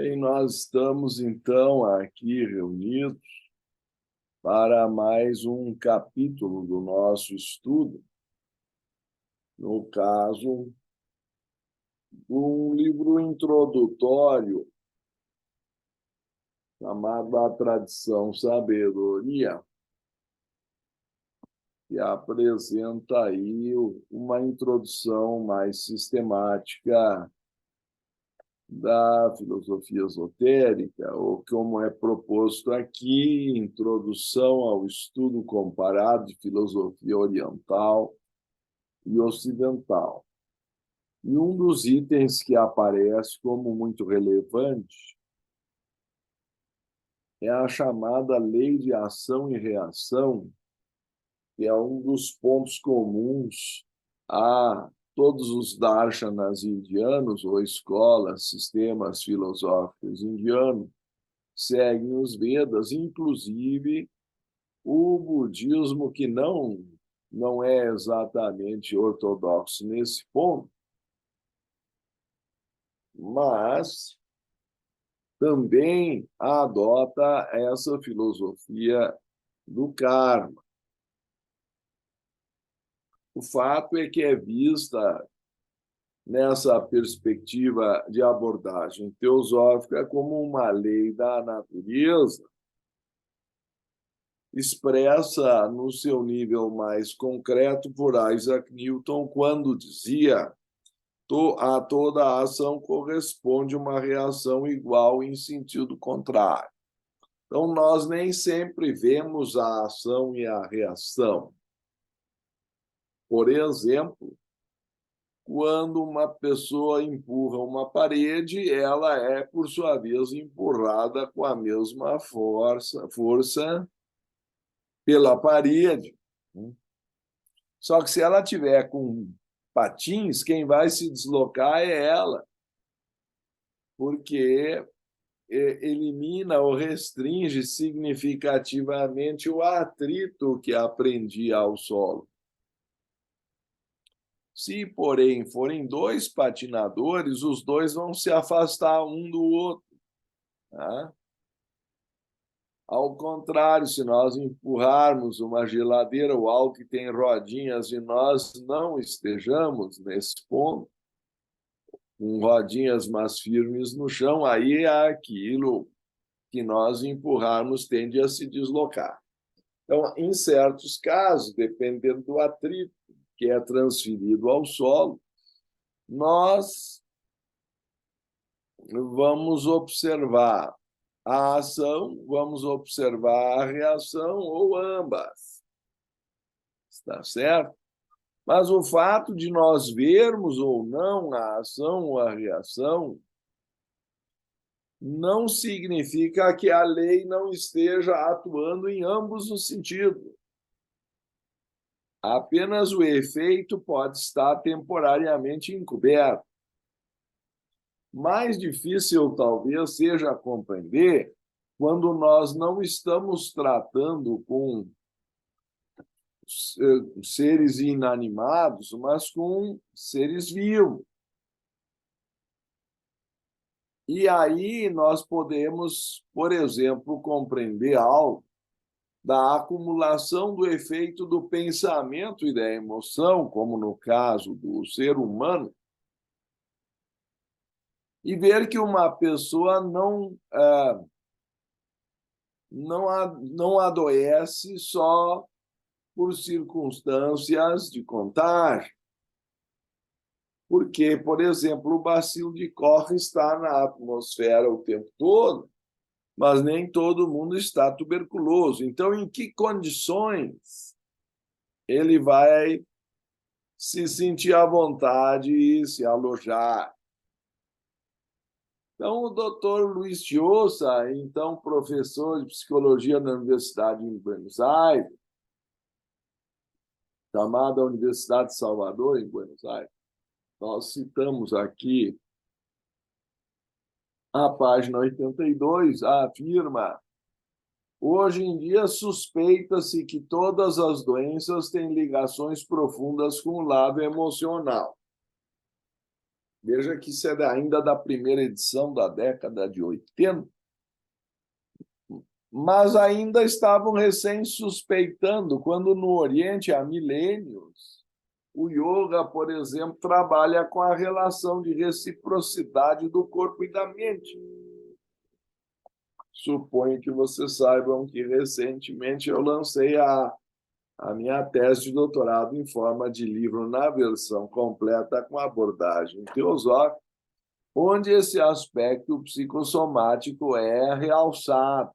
Bem, nós estamos, então, aqui reunidos para mais um capítulo do nosso estudo, no caso, um livro introdutório chamado A Tradição Sabedoria, que apresenta aí uma introdução mais sistemática da filosofia esotérica, ou como é proposto aqui, introdução ao estudo comparado de filosofia oriental e ocidental. E um dos itens que aparece como muito relevante é a chamada lei de ação e reação, que é um dos pontos comuns a todos os darshanas indianos, ou escolas, sistemas filosóficos indianos, seguem os Vedas, inclusive o budismo, que não é exatamente ortodoxo nesse ponto, mas também adota essa filosofia do karma. O fato é que é vista nessa perspectiva de abordagem teosófica como uma lei da natureza, expressa no seu nível mais concreto por Isaac Newton, quando dizia: a toda ação corresponde uma reação igual em sentido contrário. Então, nós nem sempre vemos a ação e a reação. Por exemplo, quando uma pessoa empurra uma parede, ela é, por sua vez, empurrada com a mesma força pela parede. Só que se ela tiver com patins, quem vai se deslocar é ela, porque elimina ou restringe significativamente o atrito que a prendia ao solo. Se, porém, forem dois patinadores, os dois vão se afastar um do outro. Tá? Ao contrário, se nós empurrarmos uma geladeira ou algo que tem rodinhas e nós não estejamos nesse ponto, com rodinhas mais firmes no chão, aí aquilo que nós empurrarmos tende a se deslocar. Então, em certos casos, dependendo do atrito que é transferido ao solo, nós vamos observar a ação, vamos observar a reação, ou ambas. Está certo? Mas o fato de nós vermos ou não a ação ou a reação não significa que a lei não esteja atuando em ambos os sentidos. Apenas o efeito pode estar temporariamente encoberto. Mais difícil, talvez, seja compreender quando nós não estamos tratando com seres inanimados, mas com seres vivos. E aí nós podemos, por exemplo, compreender algo da acumulação do efeito do pensamento e da emoção, como no caso do ser humano, e ver que uma pessoa não adoece só por circunstâncias de contágio. Porque, por exemplo, o bacilo de Koch está na atmosfera o tempo todo, mas nem todo mundo está tuberculoso. Então, em que condições ele vai se sentir à vontade e se alojar? Então, o doutor Luiz Chiosa, então professor de psicologia na Universidade de Buenos Aires, chamada Universidade de Salvador, em Buenos Aires, nós citamos aqui a página 82, afirma: hoje em dia suspeita-se que todas as doenças têm ligações profundas com o lado emocional. Veja que isso é ainda da primeira edição da década de 80, mas ainda estavam recém-suspeitando, quando no Oriente, há milênios, o yoga, por exemplo, trabalha com a relação de reciprocidade do corpo e da mente. Suponho que vocês saibam que recentemente eu lancei a minha tese de doutorado em forma de livro na versão completa com abordagem teosófica, onde esse aspecto psicossomático é realçado.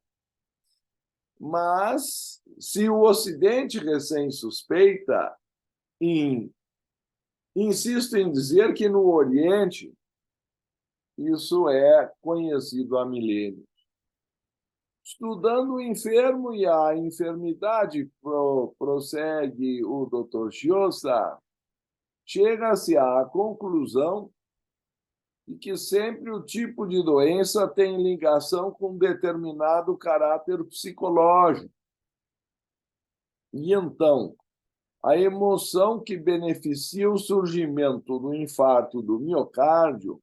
Mas, se o Ocidente recém-suspeita, insisto em dizer que no Oriente isso é conhecido há milênios. Estudando o enfermo e a enfermidade, prossegue o Dr. Chiosa, chega-se à conclusão de que sempre o tipo de doença tem ligação com um determinado caráter psicológico. E então, a emoção que beneficia o surgimento do infarto do miocárdio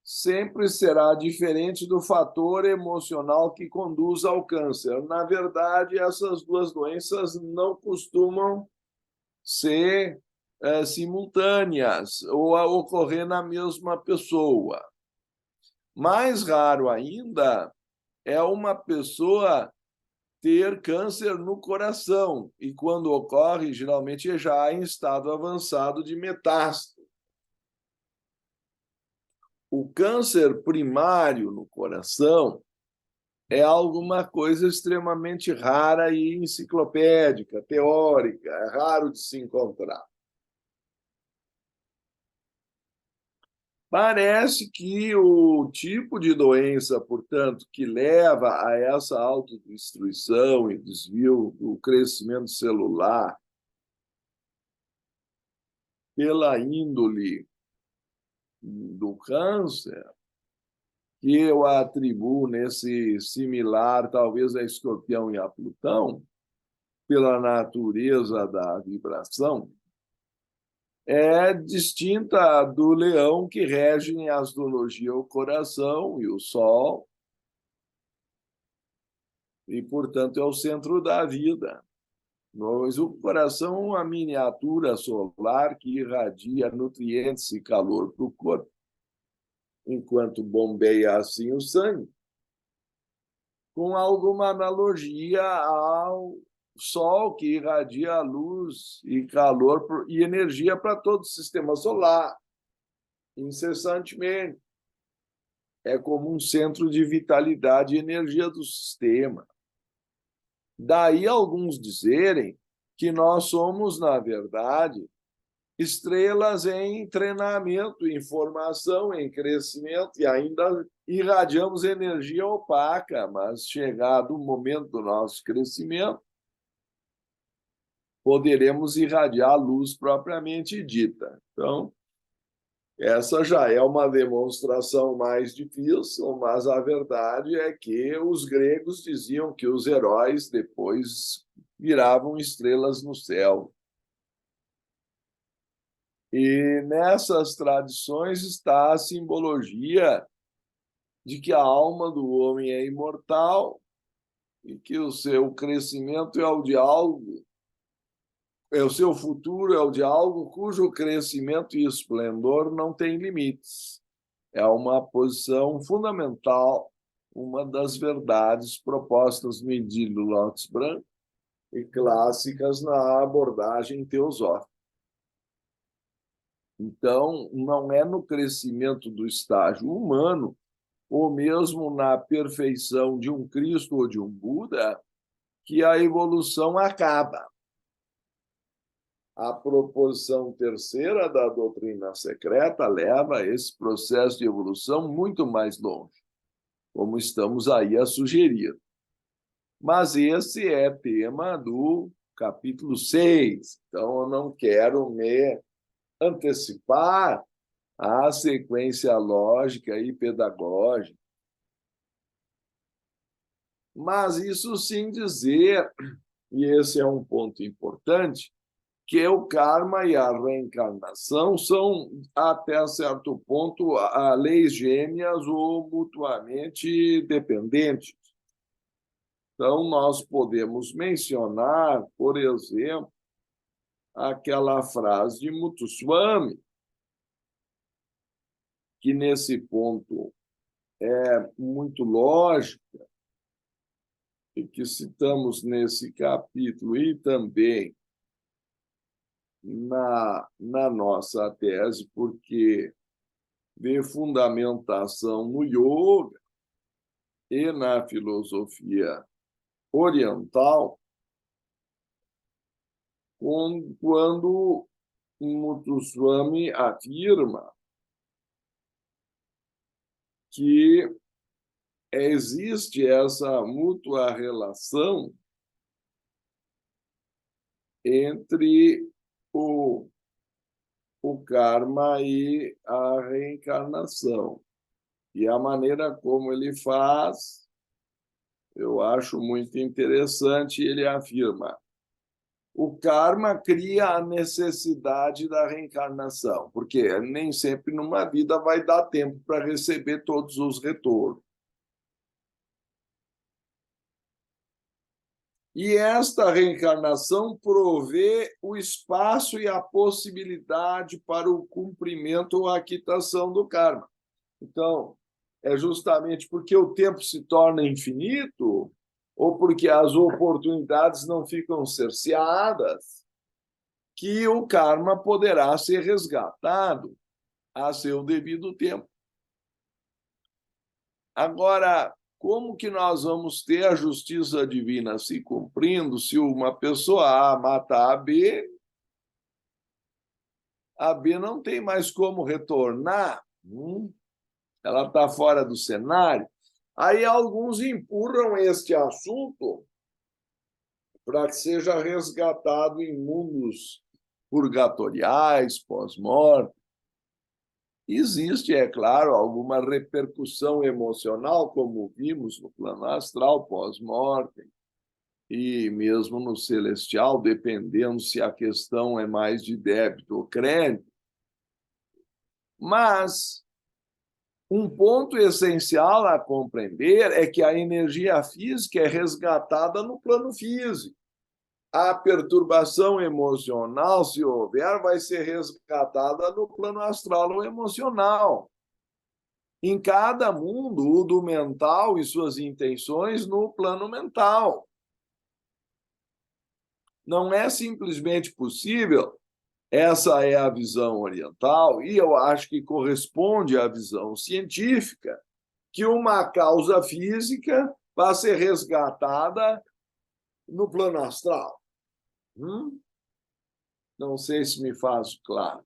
sempre será diferente do fator emocional que conduz ao câncer. Na verdade, essas duas doenças não costumam ser simultâneas ou ocorrer na mesma pessoa. Mais raro ainda é uma pessoa ter câncer no coração, e quando ocorre, geralmente é já em estado avançado de metástase. O câncer primário no coração é alguma coisa extremamente rara e enciclopédica, teórica, é raro de se encontrar. Parece que o tipo de doença, portanto, que leva a essa autodestruição e desvio do crescimento celular pela índole do câncer, que eu atribuo nesse similar, talvez, a Escorpião e a Plutão, pela natureza da vibração, é distinta do Leão, que rege em astrologia o coração e o Sol, e, portanto, é o centro da vida. Mas o coração é uma miniatura solar que irradia nutrientes e calor para o corpo, enquanto bombeia assim o sangue, com alguma analogia ao Sol, que irradia luz e calor e energia para todo o sistema solar, incessantemente. É como um centro de vitalidade e energia do sistema. Daí alguns dizerem que nós somos, na verdade, estrelas em treinamento, em formação, em crescimento, e ainda irradiamos energia opaca, mas chegado o momento do nosso crescimento, poderemos irradiar a luz propriamente dita. Então, essa já é uma demonstração mais difícil, mas a verdade é que os gregos diziam que os heróis depois viravam estrelas no céu. E nessas tradições está a simbologia de que a alma do homem é imortal e que o seu crescimento é o de algo, o seu futuro é o de algo cujo crescimento e esplendor não tem limites. É uma posição fundamental, uma das verdades propostas no Idílio Lótus Branco e clássicas na abordagem teosófica. Então, não é no crescimento do estágio humano, ou mesmo na perfeição de um Cristo ou de um Buda, que a evolução acaba. A proposição terceira da doutrina secreta leva esse processo de evolução muito mais longe, como estamos aí a sugerir. Mas esse é tema do capítulo 6, então eu não quero me antecipar à sequência lógica e pedagógica. Mas isso sem dizer, e esse é um ponto importante, que o karma e a reencarnação são, até certo ponto, leis gêmeas ou mutuamente dependentes. Então, nós podemos mencionar, por exemplo, aquela frase de Muthuswami, que nesse ponto é muito lógica, e que citamos nesse capítulo e também na nossa tese, porque vê fundamentação no yoga e na filosofia oriental, quando Muthuswami afirma que existe essa mútua relação entre o karma e a reencarnação. E a maneira como ele faz, eu acho muito interessante. Ele afirma: o karma cria a necessidade da reencarnação, porque nem sempre numa vida vai dar tempo para receber todos os retornos. E esta reencarnação provê o espaço e a possibilidade para o cumprimento ou a quitação do karma. Então, é justamente porque o tempo se torna infinito, ou porque as oportunidades não ficam cerceadas, que o karma poderá ser resgatado a seu devido tempo. Agora, como que nós vamos ter a justiça divina se cumprindo se uma pessoa A mata a B não tem mais como retornar? Ela está fora do cenário. Aí alguns empurram este assunto para que seja resgatado em mundos purgatoriais, pós-morte. Existe, é claro, alguma repercussão emocional, como vimos no plano astral, pós-morte, e mesmo no celestial, dependendo se a questão é mais de débito ou crédito. Mas um ponto essencial a compreender é que a energia física é resgatada no plano físico. A perturbação emocional, se houver, vai ser resgatada no plano astral ou emocional. Em cada mundo, o do mental e suas intenções no plano mental. Não é simplesmente possível, essa é a visão oriental, e eu acho que corresponde à visão científica, que uma causa física vai ser resgatada no plano astral. Não sei se me faço claro.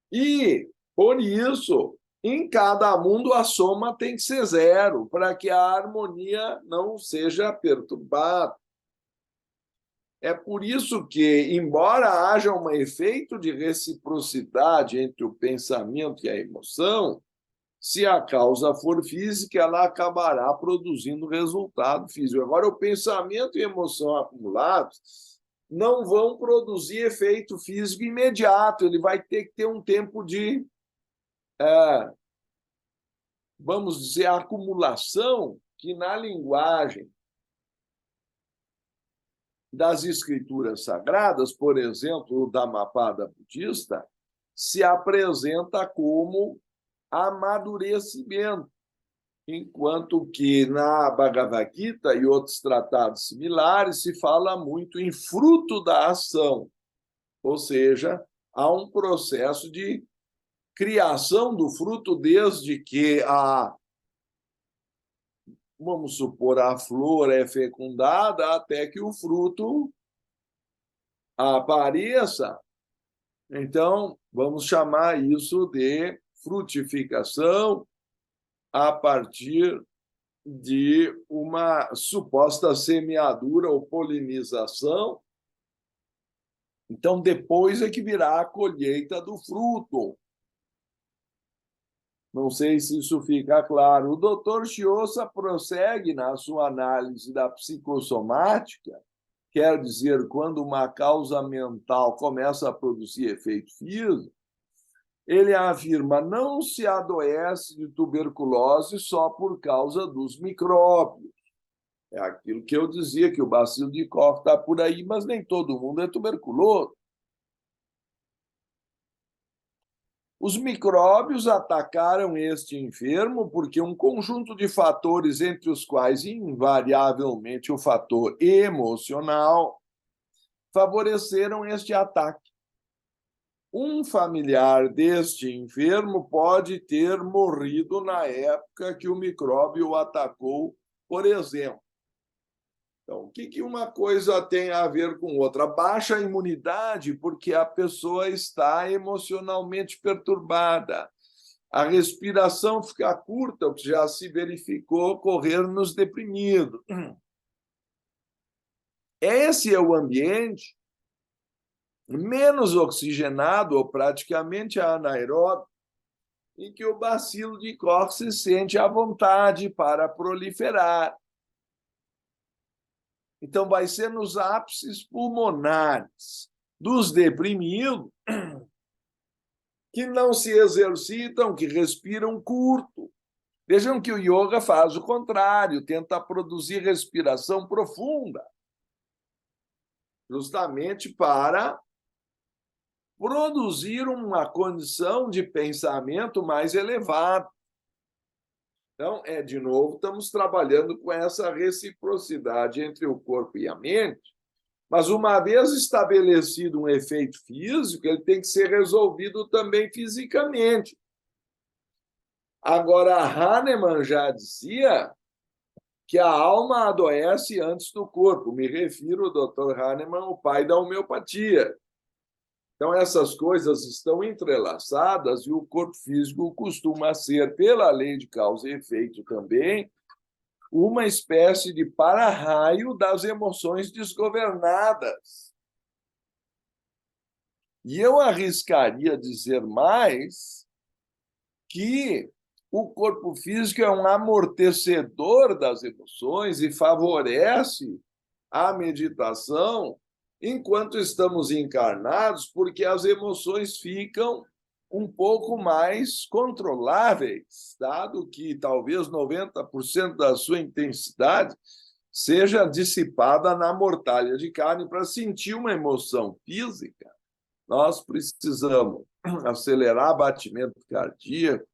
E, por isso, em cada mundo a soma tem que ser zero, para que a harmonia não seja perturbada. É por isso que, embora haja um efeito de reciprocidade entre o pensamento e a emoção, se a causa for física, ela acabará produzindo resultado físico. Agora, o pensamento e a emoção acumulados não vão produzir efeito físico imediato, ele vai ter que ter um tempo de, vamos dizer, acumulação, que na linguagem das escrituras sagradas, por exemplo, o Dhammapada budista, se apresenta como amadurecimento, enquanto que na Bhagavad Gita e outros tratados similares se fala muito em fruto da ação, ou seja, há um processo de criação do fruto desde que vamos supor, a flor é fecundada até que o fruto apareça. Então, vamos chamar isso de frutificação a partir de uma suposta semeadura ou polinização. Então, depois é que virá a colheita do fruto. Não sei se isso fica claro. O doutor Chiosa prossegue na sua análise da psicossomática, quer dizer, quando uma causa mental começa a produzir efeito físico, ele afirma não se adoece de tuberculose só por causa dos micróbios. É aquilo que eu dizia, que o bacilo de Koch está por aí, mas nem todo mundo é tuberculoso. Os micróbios atacaram este enfermo porque um conjunto de fatores, entre os quais, invariavelmente, o fator emocional, favoreceram este ataque. Um familiar deste enfermo pode ter morrido na época que o micróbio o atacou, por exemplo. Então, o que uma coisa tem a ver com outra? Baixa imunidade, porque a pessoa está emocionalmente perturbada. A respiração fica curta, o que já se verificou ocorrer nos deprimidos. Esse é o ambiente menos oxigenado, ou praticamente anaeróbico, em que o bacilo de Koch se sente à vontade para proliferar. Então, vai ser nos ápices pulmonares dos deprimidos que não se exercitam, que respiram curto. Vejam que o yoga faz o contrário, tenta produzir respiração profunda, justamente para produzir uma condição de pensamento mais elevado. Então, de novo, estamos trabalhando com essa reciprocidade entre o corpo e a mente, mas uma vez estabelecido um efeito físico, ele tem que ser resolvido também fisicamente. Agora, Hahnemann já dizia que a alma adoece antes do corpo. Me refiro ao Dr. Hahnemann, o pai da homeopatia. Então, essas coisas estão entrelaçadas e o corpo físico costuma ser, pela lei de causa e efeito também, uma espécie de para-raio das emoções desgovernadas. E eu arriscaria dizer mais que o corpo físico é um amortecedor das emoções e favorece a meditação enquanto estamos encarnados, porque as emoções ficam um pouco mais controláveis, dado que talvez 90% da sua intensidade seja dissipada na mortalha de carne. Para sentir uma emoção física, nós precisamos acelerar batimento cardíaco,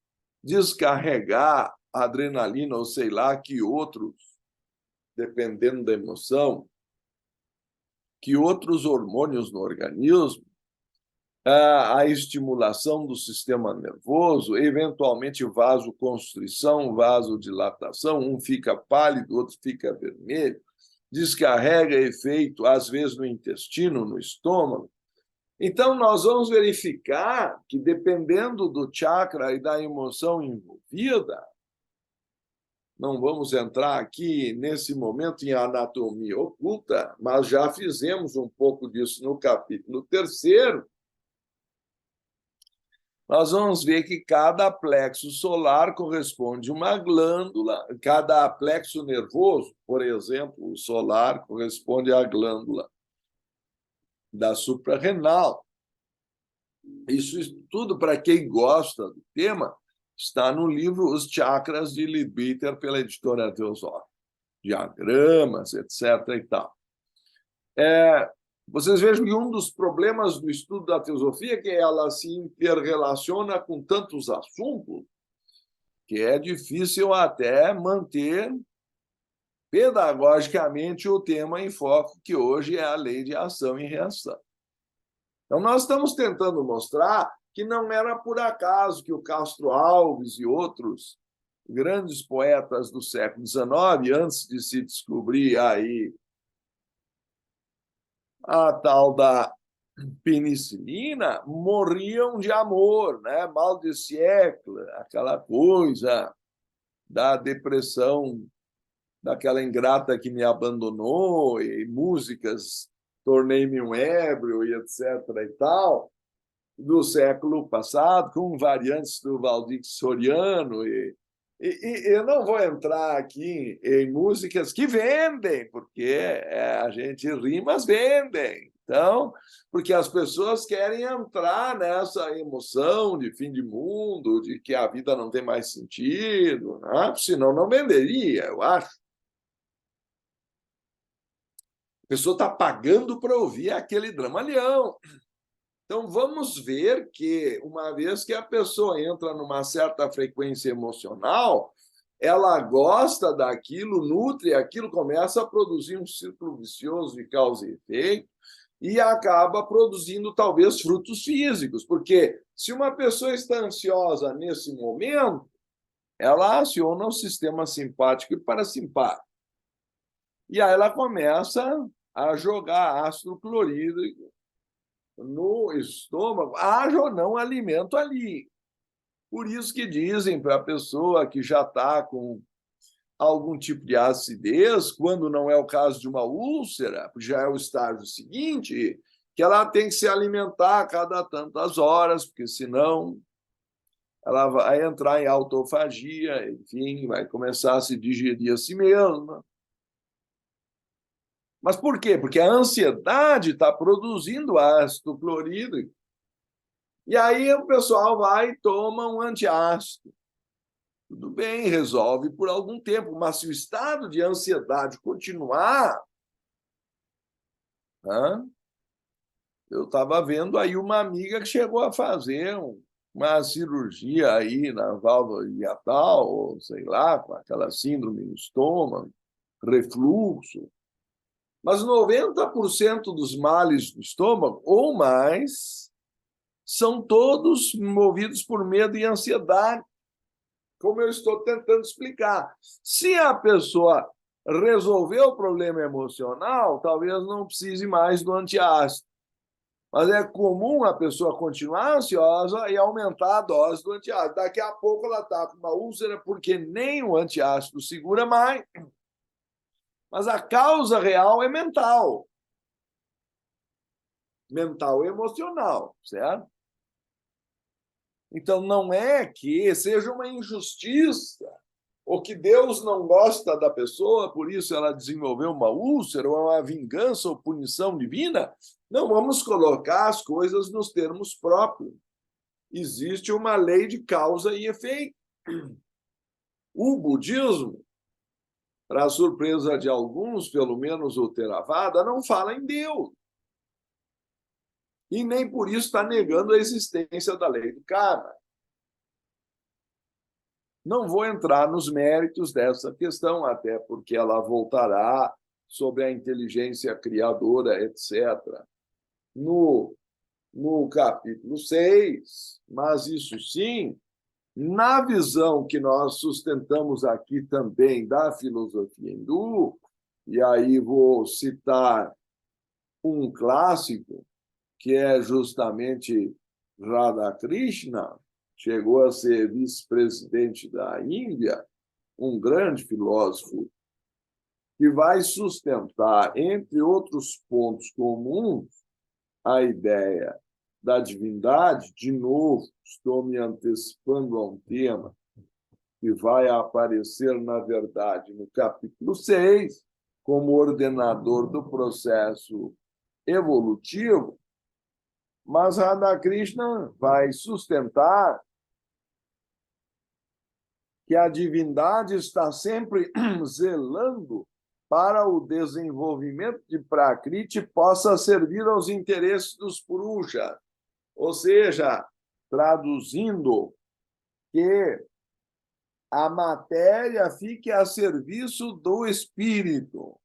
descarregar adrenalina, ou sei lá, que outros, dependendo da emoção, que outros hormônios no organismo, a estimulação do sistema nervoso, eventualmente vasoconstrição, vasodilatação, um fica pálido, outro fica vermelho, descarrega efeito, às vezes, no intestino, no estômago. Então, nós vamos verificar que, dependendo do chakra e da emoção envolvida, não vamos entrar aqui, nesse momento, em anatomia oculta, mas já fizemos um pouco disso no capítulo 3º, nós vamos ver que cada plexo solar corresponde a uma glândula, cada plexo nervoso, por exemplo, o solar corresponde à glândula da suprarrenal. Isso tudo, para quem gosta do tema, está no livro Os Chakras de Leadbeater, pela editora Teosófica. Diagramas, etc. e tal. Vocês vejam que um dos problemas do estudo da teosofia é que ela se interrelaciona com tantos assuntos que é difícil até manter pedagogicamente o tema em foco, que hoje é a lei de ação e reação. Então, nós estamos tentando mostrar que não era por acaso que o Castro Alves e outros grandes poetas do século XIX, antes de se descobrir aí a tal da penicilina, morriam de amor, né? Mal de siècle, aquela coisa da depressão, daquela ingrata que me abandonou, e músicas Tornei-me um ébrio, e etc. e tal, do século passado, com variantes do Valdir Soriano E eu não vou entrar aqui em músicas que vendem, porque a gente ri, mas vendem. Então, porque as pessoas querem entrar nessa emoção de fim de mundo, de que a vida não tem mais sentido, né? Senão não venderia, eu acho. A pessoa está pagando para ouvir aquele dramalhão. Então, vamos ver que, uma vez que a pessoa entra numa certa frequência emocional, ela gosta daquilo, nutre aquilo, começa a produzir um círculo vicioso de causa e efeito e acaba produzindo, talvez, frutos físicos. Porque se uma pessoa está ansiosa nesse momento, ela aciona o sistema simpático e parasimpático. E aí ela começa a jogar ácido clorídrico no estômago, haja ou não alimento ali. Por isso que dizem para a pessoa que já está com algum tipo de acidez, quando não é o caso de uma úlcera, já é o estágio seguinte, que ela tem que se alimentar a cada tantas horas, porque senão ela vai entrar em autofagia, enfim, vai começar a se digerir a si mesma. Mas por quê? Porque a ansiedade está produzindo ácido clorídrico. E aí o pessoal vai e toma um antiácido. Tudo bem, resolve por algum tempo, mas se o estado de ansiedade continuar, né? Eu estava vendo aí uma amiga que chegou a fazer uma cirurgia aí na válvula hiatal, ou sei lá, com aquela síndrome no estômago, refluxo. Mas 90% dos males do estômago, ou mais, são todos movidos por medo e ansiedade, como eu estou tentando explicar. Se a pessoa resolver o problema emocional, talvez não precise mais do antiácido. Mas é comum a pessoa continuar ansiosa e aumentar a dose do antiácido. Daqui a pouco ela está com uma úlcera porque nem o antiácido segura mais. Mas a causa real é mental. Mental e emocional, certo? Então, não é que seja uma injustiça ou que Deus não gosta da pessoa, por isso ela desenvolveu uma úlcera, ou uma vingança ou punição divina. Não vamos colocar as coisas nos termos próprios. Existe uma lei de causa e efeito. O budismo, para a surpresa de alguns, pelo menos o Theravada, não fala em Deus. E nem por isso está negando a existência da lei do karma. Não vou entrar nos méritos dessa questão, até porque ela voltará sobre a inteligência criadora, etc., no capítulo 6, mas isso sim, na visão que nós sustentamos aqui também da filosofia hindu, e aí vou citar um clássico, que é justamente Radhakrishna, chegou a ser vice-presidente da Índia, um grande filósofo, que vai sustentar, entre outros pontos comuns, a ideia da divindade. De novo, estou me antecipando a um tema que vai aparecer, na verdade, no capítulo 6, como ordenador do processo evolutivo, mas Radhakrishna vai sustentar que a divindade está sempre zelando para o desenvolvimento de Prakriti possa servir aos interesses dos Purusha. Ou seja, traduzindo, que a matéria fique a serviço do espírito.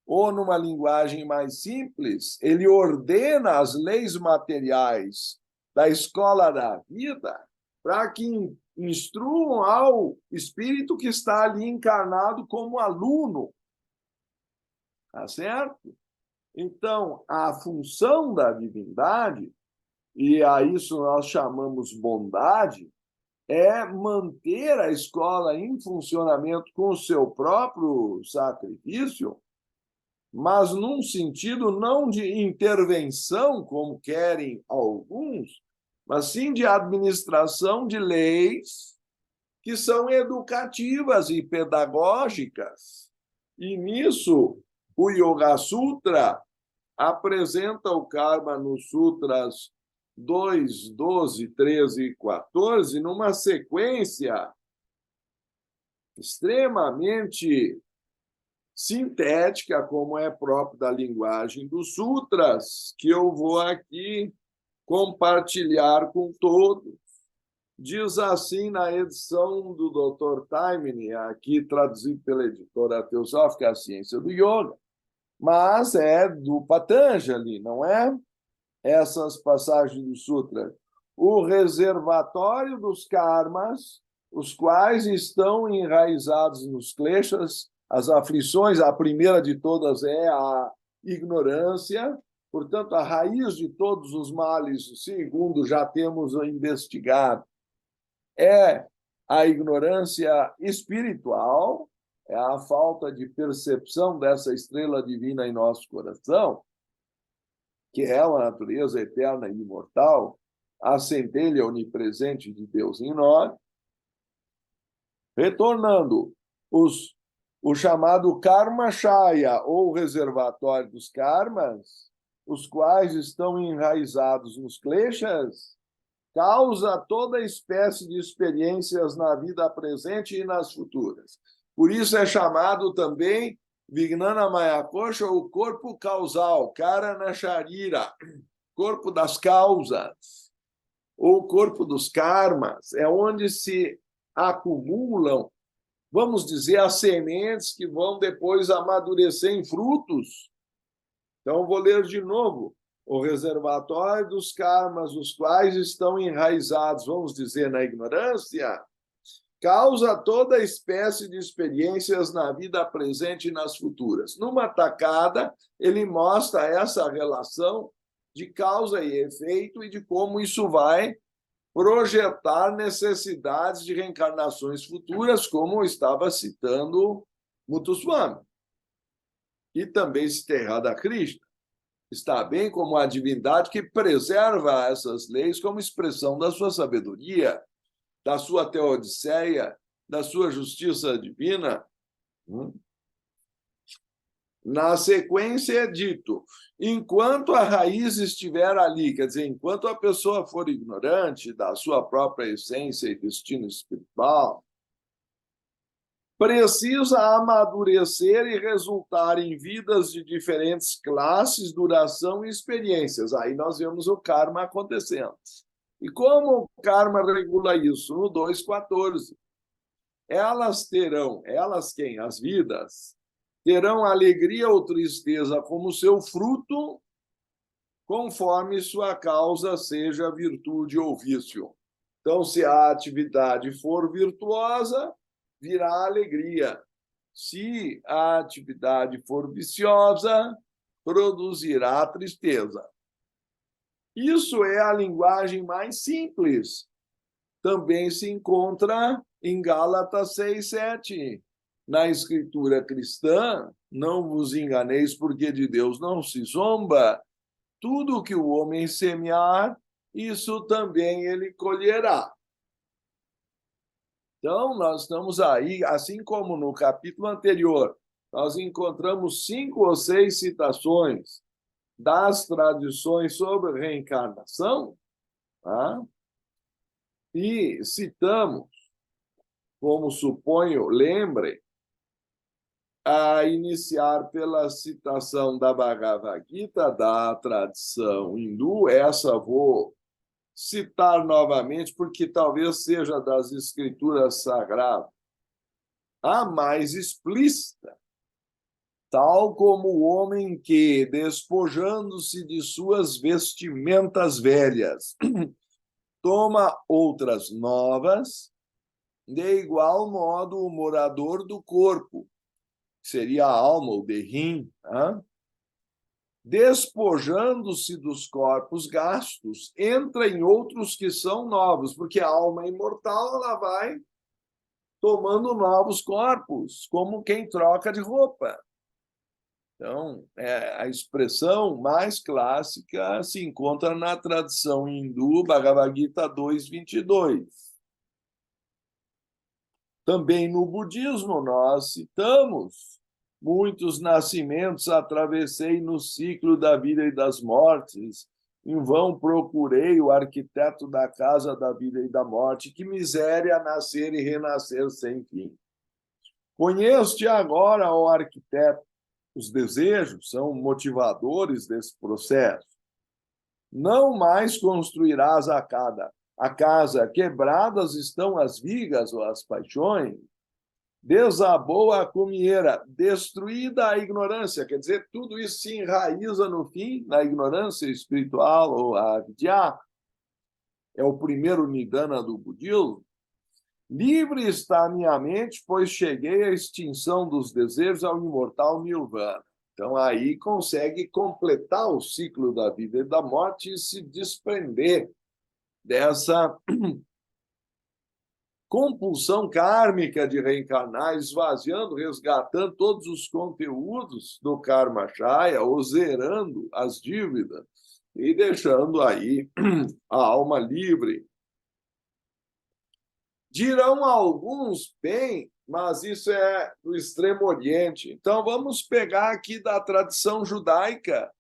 Ou, numa linguagem mais simples, ele ordena as leis materiais da escola da vida para que instruam ao espírito que está ali encarnado como aluno. Tá certo? Então, a função da divindade, e a isso nós chamamos bondade, é manter a escola em funcionamento com o seu próprio sacrifício, mas num sentido não de intervenção, como querem alguns, mas sim de administração de leis que são educativas e pedagógicas. E nisso, o Yoga Sutra apresenta o karma nos sutras 2, 12, 13 e 14 numa sequência extremamente sintética, como é próprio da linguagem dos sutras, que eu vou aqui compartilhar com todos. Diz assim na edição do Dr. Taimini, aqui traduzido pela editora Teosófica, A Ciência do Yoga, mas é do Patanjali, não é? Essas passagens do Sutra. O reservatório dos karmas, os quais estão enraizados nos kleshas, as aflições, a primeira de todas é a ignorância, portanto, a raiz de todos os males, segundo já temos investigado, é a ignorância espiritual, é a falta de percepção dessa estrela divina em nosso coração, que é a natureza eterna e imortal, a centelha onipresente de Deus em nós, retornando o chamado Karma Shaya, ou reservatório dos karmas, os quais estão enraizados nos kleshas, causa toda espécie de experiências na vida presente e nas futuras. Por isso é chamado também Vijnana Maya Kosha, o corpo causal, Karana Sharira, corpo das causas, ou corpo dos karmas, é onde se acumulam, vamos dizer, as sementes que vão depois amadurecer em frutos. Então, vou ler de novo. O reservatório dos karmas, os quais estão enraizados, vamos dizer, na ignorância, causa toda espécie de experiências na vida presente e nas futuras. Numa tacada, ele mostra essa relação de causa e efeito e de como isso vai projetar necessidades de reencarnações futuras, como estava citando Muthuswami. E também citei Radhakrishna. Está bem como a divindade que preserva essas leis como expressão da sua sabedoria, da sua teodiceia, da sua justiça divina. Na sequência é dito, enquanto a raiz estiver ali, quer dizer, enquanto a pessoa for ignorante da sua própria essência e destino espiritual, precisa amadurecer e resultar em vidas de diferentes classes, duração e experiências. Aí nós vemos o karma acontecendo. E como o karma regula isso? No 2.14. Elas terão, elas quem? As vidas, terão alegria ou tristeza como seu fruto, conforme sua causa seja virtude ou vício. Então, se a atividade for virtuosa, virá alegria. Se a atividade for viciosa, produzirá tristeza. Isso é a linguagem mais simples. Também se encontra em Gálatas 6:7. Na escritura cristã, não vos enganeis, porque de Deus não se zomba. Tudo que o homem semear, isso também ele colherá. Então, nós estamos aí, assim como no capítulo anterior, nós encontramos 5 ou 6 citações das tradições sobre reencarnação, tá? E citamos, como suponho, lembrem, a iniciar pela citação da Bhagavad Gita, da tradição hindu, essa vou citar novamente, porque talvez seja das escrituras sagradas a mais explícita, tal como o homem que, despojando-se de suas vestimentas velhas, toma outras novas, de igual modo o morador do corpo, que seria a alma, o derrim, despojando-se dos corpos gastos, entra em outros que são novos, porque a alma imortal ela vai tomando novos corpos, como quem troca de roupa. Então, a expressão mais clássica se encontra na tradição hindu, Bhagavad Gita 2.22. Também no budismo nós citamos muitos nascimentos atravessei no ciclo da vida e das mortes. Em vão procurei o arquiteto da casa da vida e da morte. Que miséria nascer e renascer sem fim. Conheço-te agora, ó arquiteto. Os desejos são motivadores desse processo. Não mais construirás a casa, quebradas estão as vigas ou as paixões, desabou a comieira, destruída a ignorância. Quer dizer, tudo isso se enraiza no fim na ignorância espiritual ou a avidya. É o primeiro nidana do budismo. Livre está a minha mente, pois cheguei à extinção dos desejos ao imortal nirvana. Então, aí consegue completar o ciclo da vida e da morte e se desprender dessa compulsão kármica de reencarnar, esvaziando, resgatando todos os conteúdos do Karma Chaya, ou zerando as dívidas e deixando aí a alma livre. Dirão alguns, bem, mas isso é do Extremo Oriente. Então, vamos pegar aqui da tradição judaica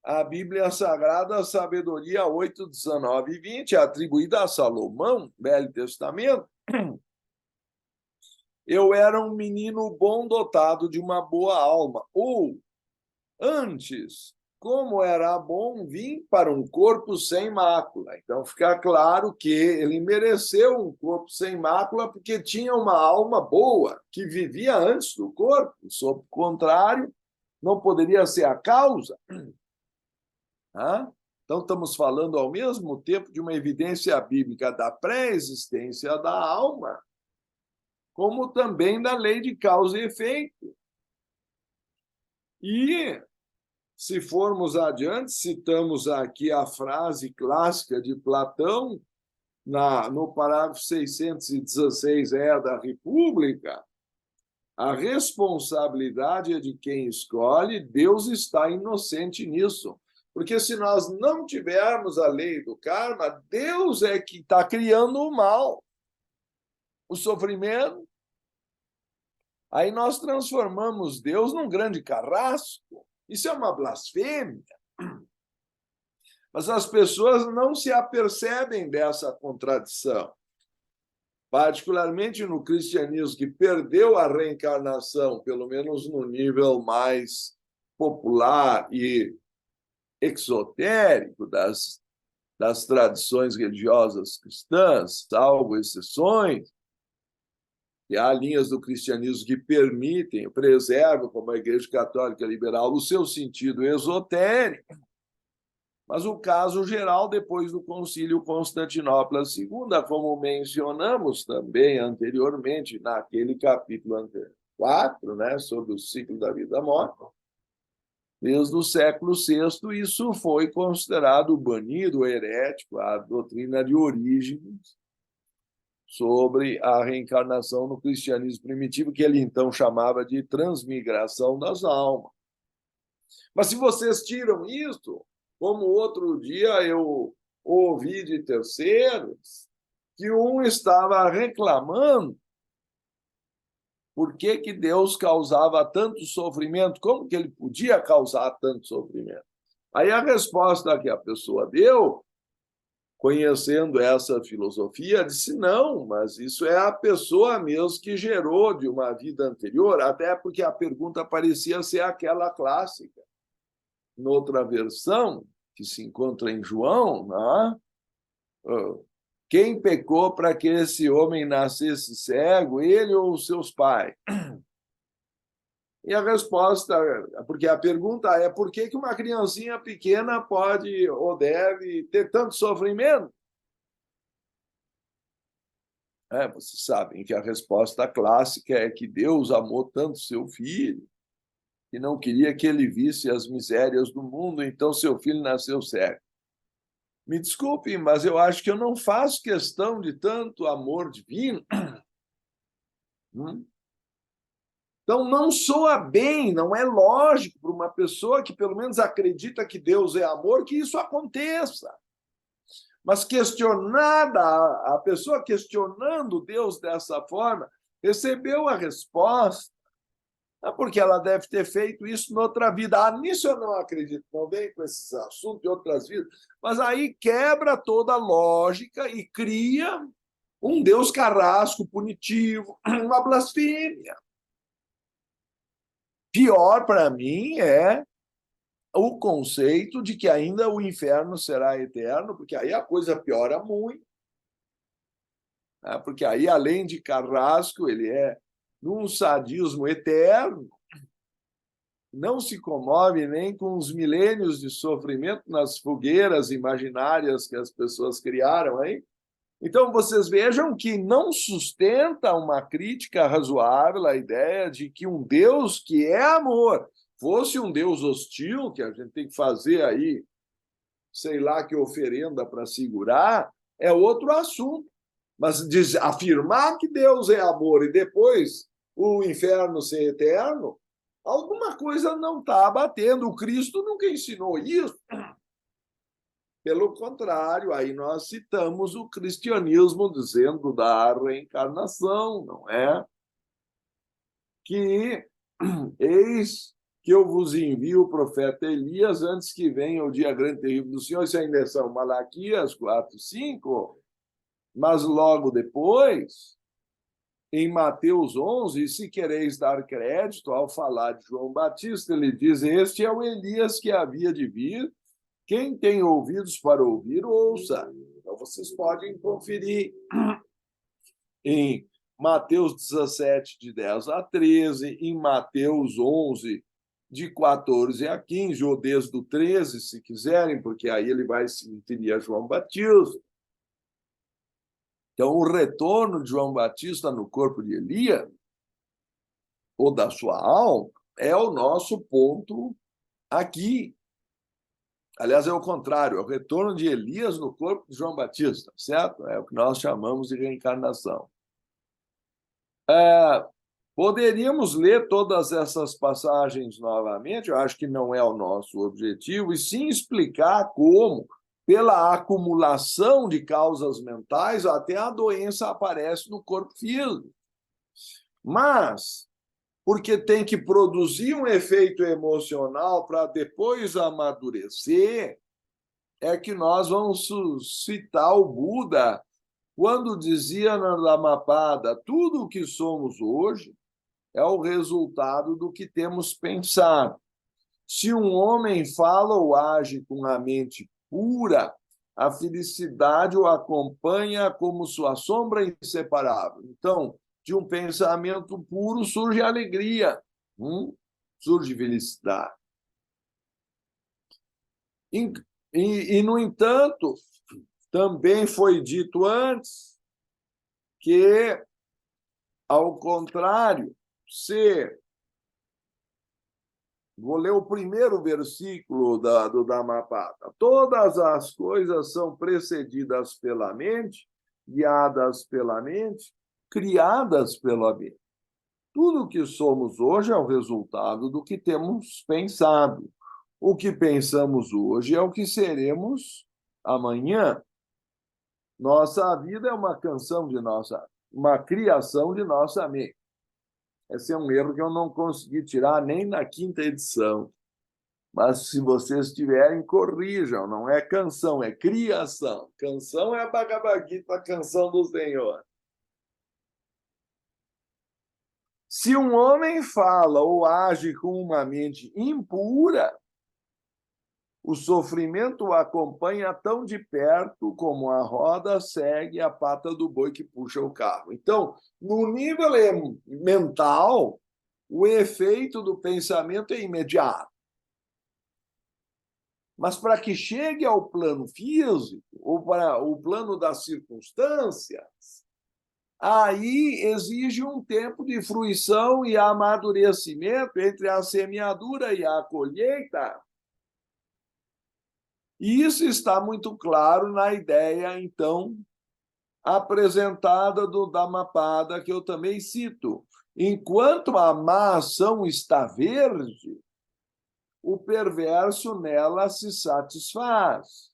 a Bíblia Sagrada, a Sabedoria 8, 19 e 20, atribuída a Salomão, Velho Testamento. Eu era um menino bom dotado de uma boa alma. Ou, antes, como era bom, vim para um corpo sem mácula. Então, fica claro que ele mereceu um corpo sem mácula porque tinha uma alma boa, que vivia antes do corpo. Sob o contrário, não poderia ser a causa. Então, estamos falando ao mesmo tempo de uma evidência bíblica da pré-existência da alma, como também da lei de causa e efeito. E, se formos adiante, citamos aqui a frase clássica de Platão, no parágrafo 616 da República: a responsabilidade é de quem escolhe, Deus está inocente nisso. Porque se nós não tivermos a lei do karma, Deus é que está criando o mal, o sofrimento. Aí nós transformamos Deus num grande carrasco. Isso é uma blasfêmia. Mas as pessoas não se apercebem dessa contradição. Particularmente no cristianismo, que perdeu a reencarnação, pelo menos no nível mais popular e exotérico das tradições religiosas cristãs, salvo exceções, e há linhas do cristianismo que permitem, preservam, como a Igreja Católica Liberal, o seu sentido esotérico. Mas o caso geral, depois do Concílio Constantinopla II, como mencionamos também anteriormente, naquele capítulo 4, sobre o ciclo da vida e da morte, desde o século VI, isso foi considerado banido, herético, a doutrina de Orígenes sobre a reencarnação no cristianismo primitivo, que ele então chamava de transmigração das almas. Mas se vocês tiram isso, como outro dia eu ouvi de terceiros, que um estava reclamando por que Deus causava tanto sofrimento, como que ele podia causar tanto sofrimento? Aí a resposta que a pessoa deu, conhecendo essa filosofia, disse: não, mas isso é a pessoa mesmo que gerou de uma vida anterior, até porque a pergunta parecia ser aquela clássica. Noutra versão, que se encontra em João, quem pecou para que esse homem nascesse cego, ele ou os seus pais? E a resposta, porque a pergunta é: por que uma criancinha pequena pode ou deve ter tanto sofrimento? Vocês sabem que a resposta clássica é que Deus amou tanto seu filho que não queria que ele visse as misérias do mundo, então seu filho nasceu cego. Me desculpem, mas eu acho que eu não faço questão de tanto amor divino. Então, não soa bem, não é lógico para uma pessoa que pelo menos acredita que Deus é amor que isso aconteça. Mas questionada, a pessoa questionando Deus dessa forma, recebeu a resposta, porque ela deve ter feito isso noutra vida. Nisso eu não acredito, não vem com esses assuntos de outras vidas, mas aí quebra toda a lógica e cria um Deus carrasco, punitivo, uma blasfêmia. Pior para mim é o conceito de que ainda o inferno será eterno, porque aí a coisa piora muito, né? Porque aí, além de carrasco, ele é num sadismo eterno, não se comove nem com os milênios de sofrimento nas fogueiras imaginárias que as pessoas criaram aí. Então, vocês vejam que não sustenta uma crítica razoável a ideia de que um Deus que é amor fosse um Deus hostil, que a gente tem que fazer aí, sei lá que oferenda para segurar, é outro assunto. Mas afirmar que Deus é amor e depois o inferno ser eterno, alguma coisa não está batendo. O Cristo nunca ensinou isso. Pelo contrário, aí nós citamos o cristianismo dizendo da reencarnação, não é? Que eis que eu vos envio o profeta Elias antes que venha o dia grande e terrível do Senhor. Isso ainda são Malaquias 4, 5. Mas logo depois, em Mateus 11, se quereis dar crédito ao falar de João Batista, ele diz: este é o Elias que havia de vir. Quem tem ouvidos para ouvir, ouça. Então, vocês podem conferir em Mateus 17, de 10 a 13, em Mateus 11, de 14 a 15, ou desde o 13, se quiserem, porque aí ele vai se referir a João Batista. Então, o retorno de João Batista no corpo de Elias, ou da sua alma, é o nosso ponto aqui. Aliás, é o contrário, é o retorno de Elias no corpo de João Batista, certo? É o que nós chamamos de reencarnação. Poderíamos ler todas essas passagens novamente, eu acho que não é o nosso objetivo, e sim explicar como, pela acumulação de causas mentais, até a doença aparece no corpo físico. Mas, porque tem que produzir um efeito emocional para depois amadurecer, é que nós vamos citar o Buda quando dizia na Dhammapada: tudo o que somos hoje é o resultado do que temos pensado. Se um homem fala ou age com a mente pura, a felicidade o acompanha como sua sombra inseparável. Então, de um pensamento puro surge alegria, surge felicidade. No entanto, também foi dito antes que, ao contrário, vou ler o primeiro versículo do Dhammapada. Todas as coisas são precedidas pela mente, guiadas pela mente, criadas pela mente. Tudo o que somos hoje é o resultado do que temos pensado. O que pensamos hoje é o que seremos amanhã. Nossa vida é uma uma criação de nossa mente. Esse é um erro que eu não consegui tirar nem na 5ª edição. Mas, se vocês tiverem, corrijam. Não é canção, é criação. Canção é a Bhagavad Gita, a canção do Senhor. Se um homem fala ou age com uma mente impura, o sofrimento o acompanha tão de perto como a roda segue a pata do boi que puxa o carro. Então, no nível mental, o efeito do pensamento é imediato. Mas para que chegue ao plano físico, ou para o plano das circunstâncias, aí exige um tempo de fruição e amadurecimento entre a semeadura e a colheita. E isso está muito claro na ideia, então, apresentada do Dhammapada, que eu também cito. Enquanto a má ação está verde, o perverso nela se satisfaz.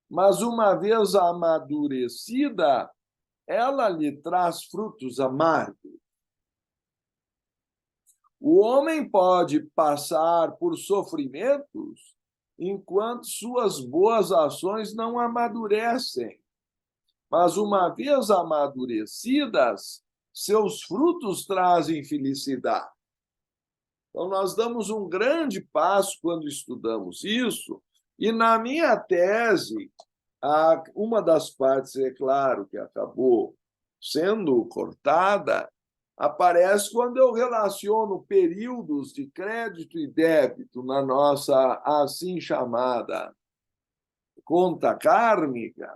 Mas, uma vez amadurecida, ela lhe traz frutos amargos. O homem pode passar por sofrimentos enquanto suas boas ações não amadurecem. Mas, uma vez amadurecidas, seus frutos trazem felicidade. Então, nós damos um grande passo quando estudamos isso, e na minha tese, uma das partes, é claro, que acabou sendo cortada, aparece quando eu relaciono períodos de crédito e débito na nossa assim chamada conta kármica,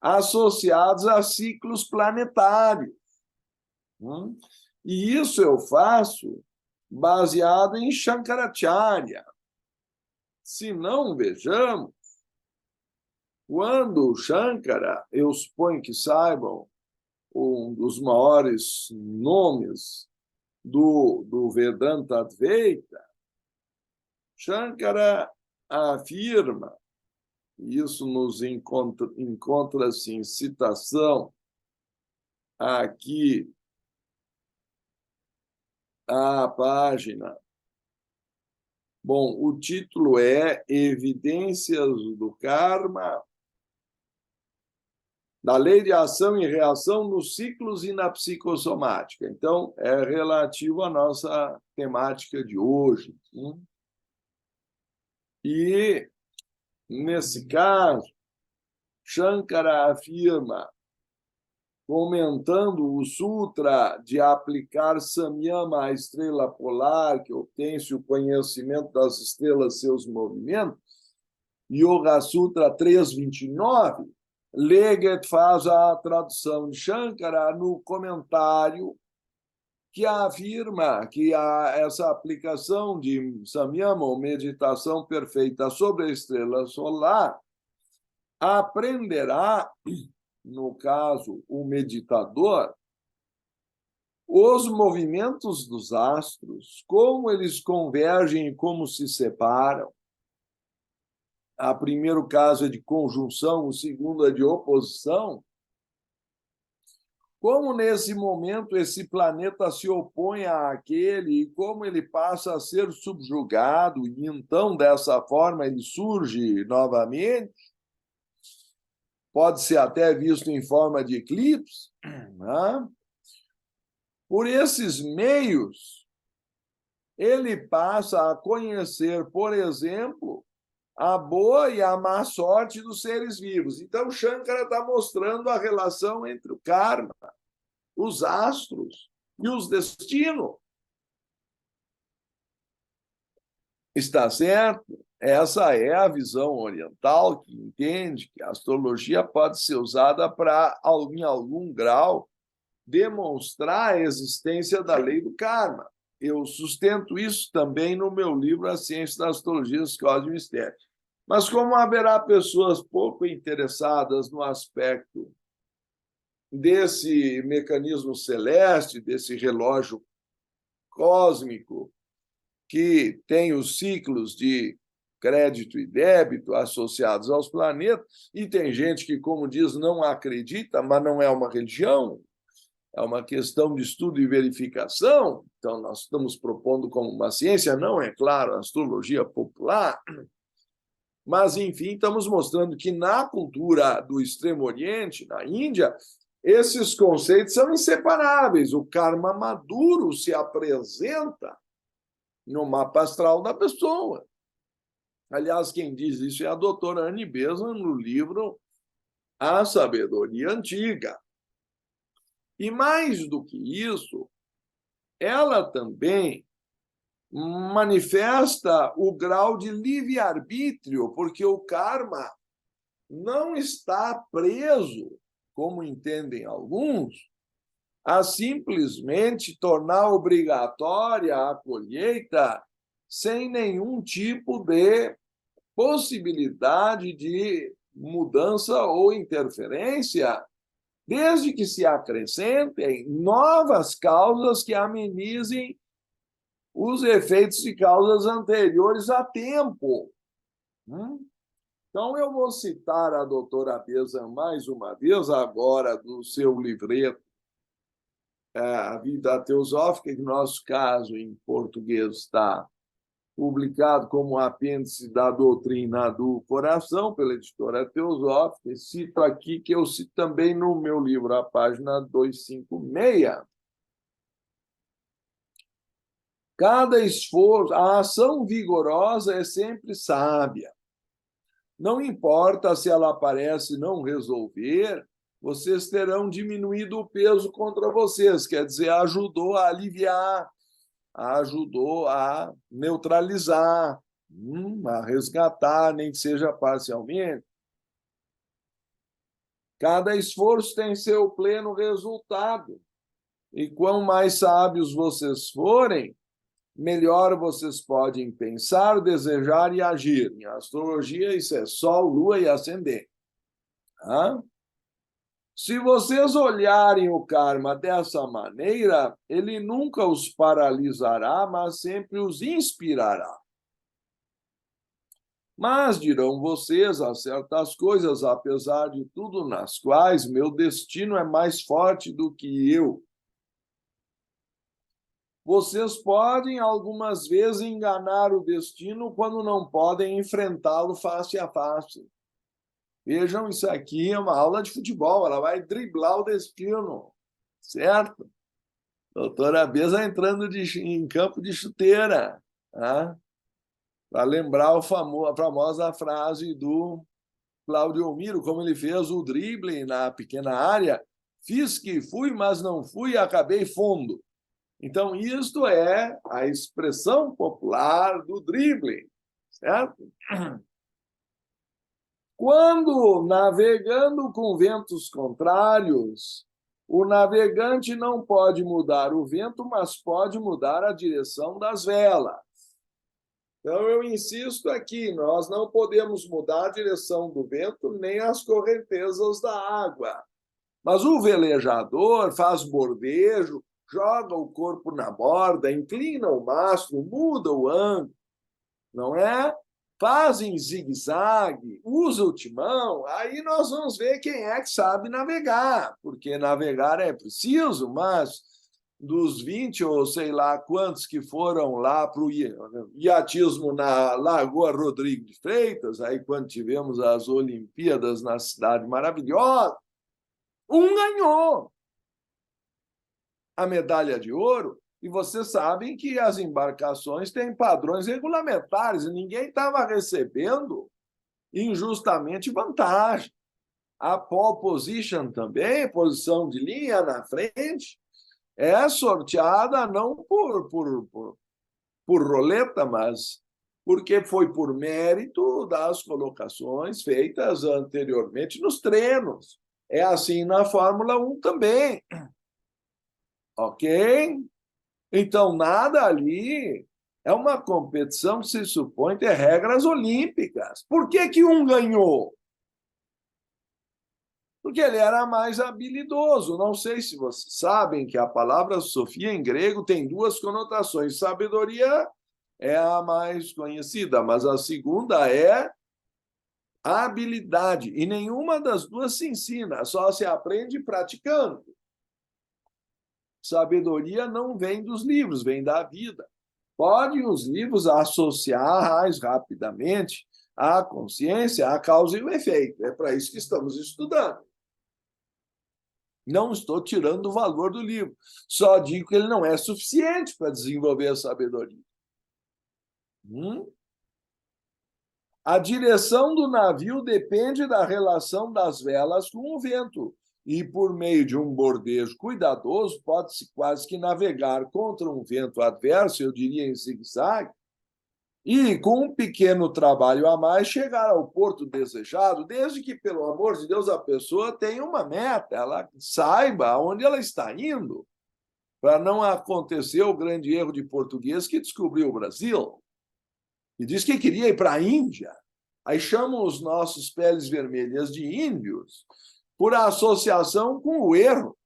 associados a ciclos planetários. E isso eu faço baseado em Shankaracharya. Se não, vejamos, quando Shankara, eu suponho que saibam, um dos maiores nomes do Vedanta Advaita, Shankara afirma, e isso nos encontra-se em citação aqui à página. Bom, o título é Evidências do Karma, da lei de ação e reação nos ciclos e na psicossomática. Então, é relativo à nossa temática de hoje. E, nesse caso, Shankara afirma, comentando o Sutra de aplicar Samyama à estrela polar, que obtém-se o conhecimento das estrelas e seus movimentos, Yoga Sutra 3.29, Leggett faz a tradução de Shankara no comentário que afirma que essa aplicação de Samyama, ou meditação perfeita sobre a estrela solar, aprenderá, no caso, o meditador, os movimentos dos astros, como eles convergem e como se separam. O primeiro caso é de conjunção, o segundo é de oposição. Como, nesse momento, esse planeta se opõe àquele e como ele passa a ser subjugado, e então, dessa forma, ele surge novamente, pode ser até visto em forma de eclipse, né? Por esses meios, ele passa a conhecer, por exemplo, a boa e a má sorte dos seres vivos. Então, Shankara está mostrando a relação entre o karma, os astros e os destinos. Está certo? Essa é a visão oriental, que entende que a astrologia pode ser usada para, em algum grau, demonstrar a existência da lei do karma. Eu sustento isso também no meu livro A Ciência da Astrologia, os Códigos Mistérios. Mas como haverá pessoas pouco interessadas no aspecto desse mecanismo celeste, desse relógio cósmico, que tem os ciclos de crédito e débito associados aos planetas, e tem gente que, como diz, não acredita, mas não é uma religião, é uma questão de estudo e verificação. Então, nós estamos propondo como uma ciência, não, é claro, a astrologia popular, mas, enfim, estamos mostrando que na cultura do Extremo Oriente, na Índia, esses conceitos são inseparáveis. O karma maduro se apresenta no mapa astral da pessoa. Aliás, quem diz isso é a doutora Annie Besant, no livro A Sabedoria Antiga. E, mais do que isso, ela também manifesta o grau de livre-arbítrio, porque o karma não está preso, como entendem alguns, a simplesmente tornar obrigatória a colheita sem nenhum tipo de possibilidade de mudança ou interferência, desde que se acrescentem novas causas que amenizem os efeitos de causas anteriores a tempo. Então, eu vou citar a doutora Besant mais uma vez, agora do seu livreto a Vida Teosófica, que no nosso caso, em português, está publicado como apêndice da Doutrina do Coração, pela editora Teosófica, e cito aqui, que eu cito também no meu livro, a página 256. Cada esforço, a ação vigorosa é sempre sábia. Não importa se ela parece não resolver, vocês terão diminuído o peso contra vocês, quer dizer, ajudou a aliviar, ajudou a neutralizar, a resgatar, nem que seja parcialmente. Cada esforço tem seu pleno resultado. E quanto mais sábios vocês forem, melhor vocês podem pensar, desejar e agir. Em astrologia, isso é Sol, Lua e Ascendente. Tá? Se vocês olharem o karma dessa maneira, ele nunca os paralisará, mas sempre os inspirará. Mas, dirão vocês, há certas coisas, apesar de tudo, nas quais meu destino é mais forte do que eu. Vocês podem, algumas vezes, enganar o destino quando não podem enfrentá-lo face a face. Vejam, isso aqui é uma aula de futebol, ela vai driblar o destino, certo? Doutora Beza entrando em campo de chuteira, tá? Para lembrar a famosa frase do Cláudio Miro, como ele fez o drible na pequena área, fiz que fui, mas não fui e acabei fundo. Então, isto é a expressão popular do drible, certo? Quando navegando com ventos contrários, o navegante não pode mudar o vento, mas pode mudar a direção das velas. Então, eu insisto aqui, nós não podemos mudar a direção do vento nem as correntezas da água. Mas o velejador faz bordejo, joga o corpo na borda, inclina o mastro, muda o ângulo, não é? Faz em zigue-zague, usa o timão, aí nós vamos ver quem é que sabe navegar, porque navegar é preciso, mas dos 20 ou sei lá quantos que foram lá para o iatismo na Lagoa Rodrigo de Freitas, aí quando tivemos as Olimpíadas na cidade maravilhosa, um ganhou a medalha de ouro, e vocês sabem que as embarcações têm padrões regulamentares, e ninguém estava recebendo injustamente vantagem. A pole position também, posição de linha na frente, é sorteada não por roleta, mas porque foi por mérito das colocações feitas anteriormente nos treinos. É assim na Fórmula 1 também. Ok? Então, nada ali é uma competição que se supõe ter regras olímpicas. Por que que um ganhou? Porque ele era mais habilidoso. Não sei se vocês sabem que a palavra Sofia em grego tem duas conotações. Sabedoria é a mais conhecida, mas a segunda é habilidade. E nenhuma das duas se ensina, só se aprende praticando. Sabedoria não vem dos livros, vem da vida. Podem os livros associar mais rapidamente a consciência, a causa e o efeito. É para isso que estamos estudando. Não estou tirando o valor do livro, só digo que ele não é suficiente para desenvolver a sabedoria. A direção do navio depende da relação das velas com o vento, e por meio de um bordejo cuidadoso, pode-se quase que navegar contra um vento adverso, eu diria em zigue-zague, e, com um pequeno trabalho a mais, chegar ao porto desejado, desde que, pelo amor de Deus, a pessoa tenha uma meta, ela saiba aonde ela está indo, para não acontecer o grande erro de português que descobriu o Brasil, e diz que queria ir para a Índia. Aí chamam os nossos peles vermelhas de índios por associação com o erro.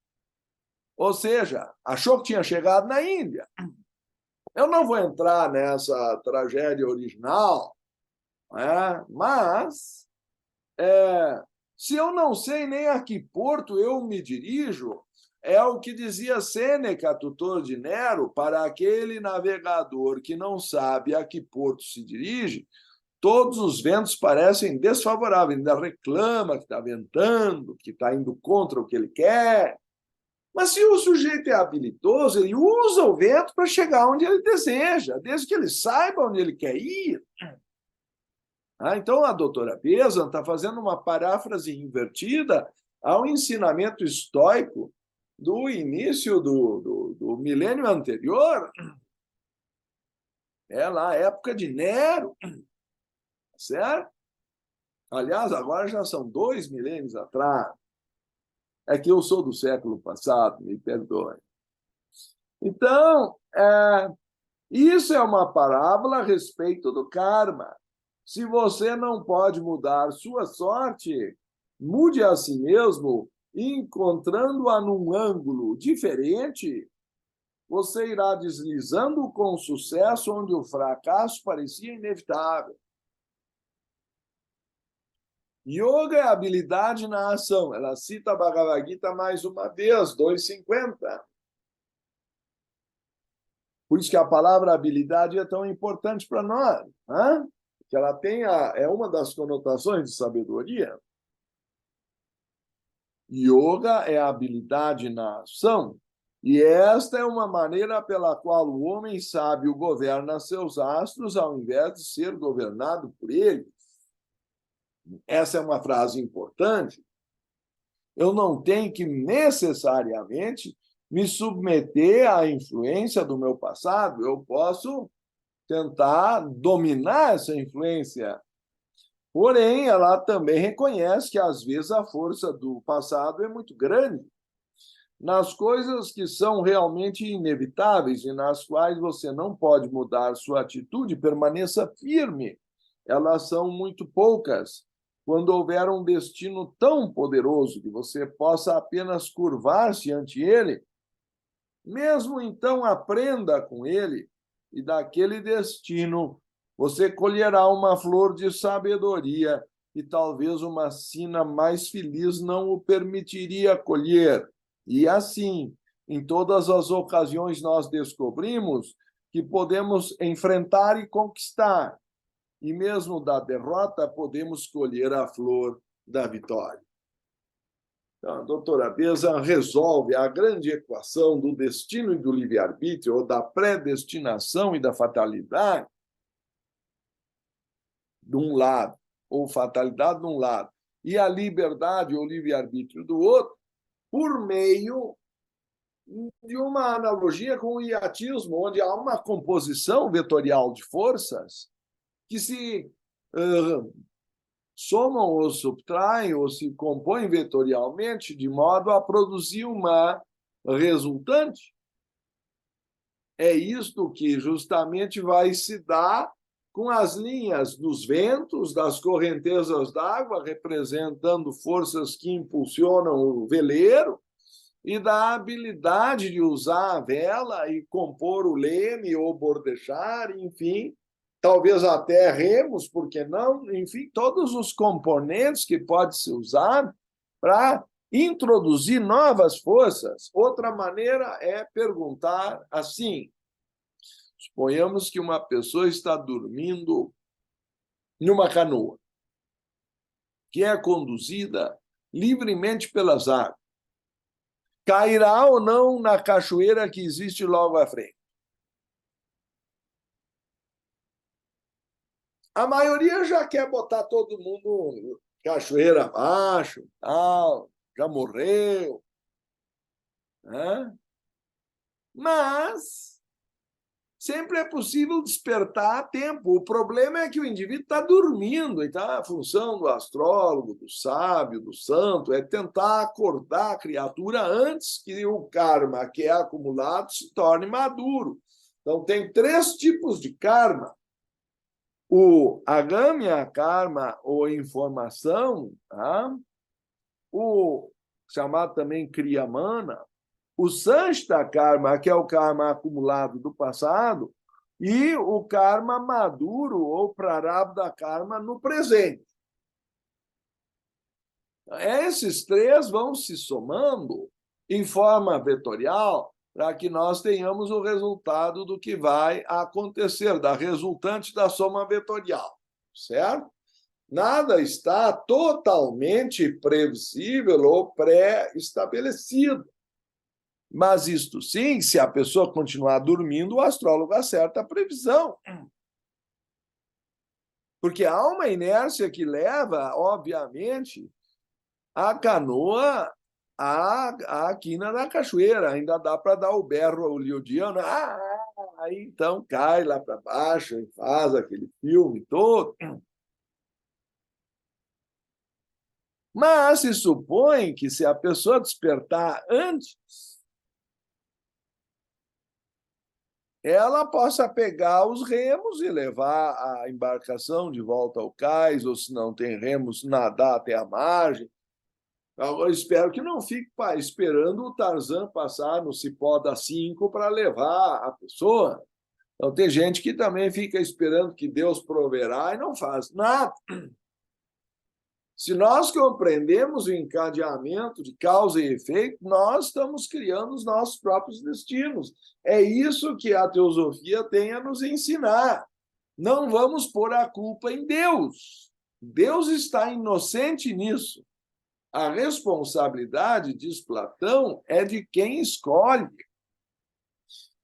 Ou seja, achou que tinha chegado na Índia. Eu não vou entrar nessa tragédia original, mas se eu não sei nem a que porto eu me dirijo, É o que dizia Sêneca, tutor de Nero, para aquele navegador que não sabe a que porto se dirige, todos os ventos parecem desfavoráveis, ainda reclama que está ventando, que está indo contra o que ele quer. Mas se o sujeito é habilidoso, ele usa o vento para chegar onde ele deseja, desde que ele saiba onde ele quer ir. Então, a doutora Bezan está fazendo uma paráfrase invertida ao ensinamento estoico do início do milênio anterior, lá, a época de Nero, certo? Aliás, agora já são 2 milênios atrás. É que eu sou do século passado, me perdoe. Então, isso é uma parábola a respeito do karma. Se você não pode mudar sua sorte, mude a si mesmo, encontrando-a num ângulo diferente, você irá deslizando com sucesso onde o fracasso parecia inevitável. Yoga é habilidade na ação. Ela cita a Bhagavad Gita mais uma vez, 2,50. Por isso que a palavra habilidade é tão importante para nós, né? Que ela tem é uma das conotações de sabedoria. Yoga é a habilidade na ação, e esta é uma maneira pela qual o homem sábio governa seus astros ao invés de ser governado por eles. Essa é uma frase importante. Eu não tenho que necessariamente me submeter à influência do meu passado, eu posso tentar dominar essa influência. Porém, ela também reconhece que, às vezes, a força do passado é muito grande. Nas coisas que são realmente inevitáveis e nas quais você não pode mudar sua atitude, permaneça firme. Elas são muito poucas. Quando houver um destino tão poderoso que você possa apenas curvar-se ante ele, mesmo então aprenda com ele, e daquele destino você colherá uma flor de sabedoria que talvez uma sina mais feliz não o permitiria colher. E assim, em todas as ocasiões nós descobrimos que podemos enfrentar e conquistar, e mesmo da derrota podemos colher a flor da vitória. Então, a doutora Bezan resolve a grande equação do destino e do livre-arbítrio, ou da predestinação e da fatalidade, de um lado, ou fatalidade de um lado, e a liberdade ou livre-arbítrio do outro, por meio de uma analogia com o iatismo, onde há uma composição vetorial de forças que se somam ou subtraem ou se compõem vetorialmente de modo a produzir uma resultante. É isto que justamente vai se dar com as linhas dos ventos, das correntezas d'água, representando forças que impulsionam o veleiro, e da habilidade de usar a vela e compor o leme ou bordechar, enfim, talvez até remos, por que não? Enfim, todos os componentes que pode se usar para introduzir novas forças. Outra maneira é perguntar assim: suponhamos que uma pessoa está dormindo numa canoa, que é conduzida livremente pelas águas. Cairá ou não na cachoeira que existe logo à frente? A maioria já quer botar todo mundo cachoeira abaixo, tal, já morreu. Né? Mas sempre é possível despertar a tempo. O problema é que o indivíduo está dormindo, e tá? A função do astrólogo, do sábio, do santo, é tentar acordar a criatura antes que o karma que é acumulado se torne maduro. Então, tem 3 tipos de karma. O agamya karma, ou informação, tá? O chamado também kriyamana, o sanchita karma, que é o karma acumulado do passado, e o karma maduro, ou prarabdha karma, no presente. Esses 3 vão se somando em forma vetorial, para que nós tenhamos o resultado do que vai acontecer, da resultante da soma vetorial, certo? Nada está totalmente previsível ou pré-estabelecido. Mas isto sim, se a pessoa continuar dormindo, o astrólogo acerta a previsão. Porque há uma inércia que leva, obviamente, a canoa à quina da cachoeira. Ainda dá para dar o berro ao liudiano. Aí então cai lá para baixo e faz aquele filme todo. Mas se supõe que se a pessoa despertar antes, ela possa pegar os remos e levar a embarcação de volta ao cais, ou se não tem remos, nadar até a margem. Eu espero que não fique esperando o Tarzan passar no cipó da 5 para levar a pessoa. Então, tem gente que também fica esperando que Deus proverá e não faz nada. Se nós compreendemos o encadeamento de causa e efeito, nós estamos criando os nossos próprios destinos. É isso que a teosofia tem a nos ensinar. Não vamos pôr a culpa em Deus. Deus está inocente nisso. A responsabilidade, diz Platão, é de quem escolhe.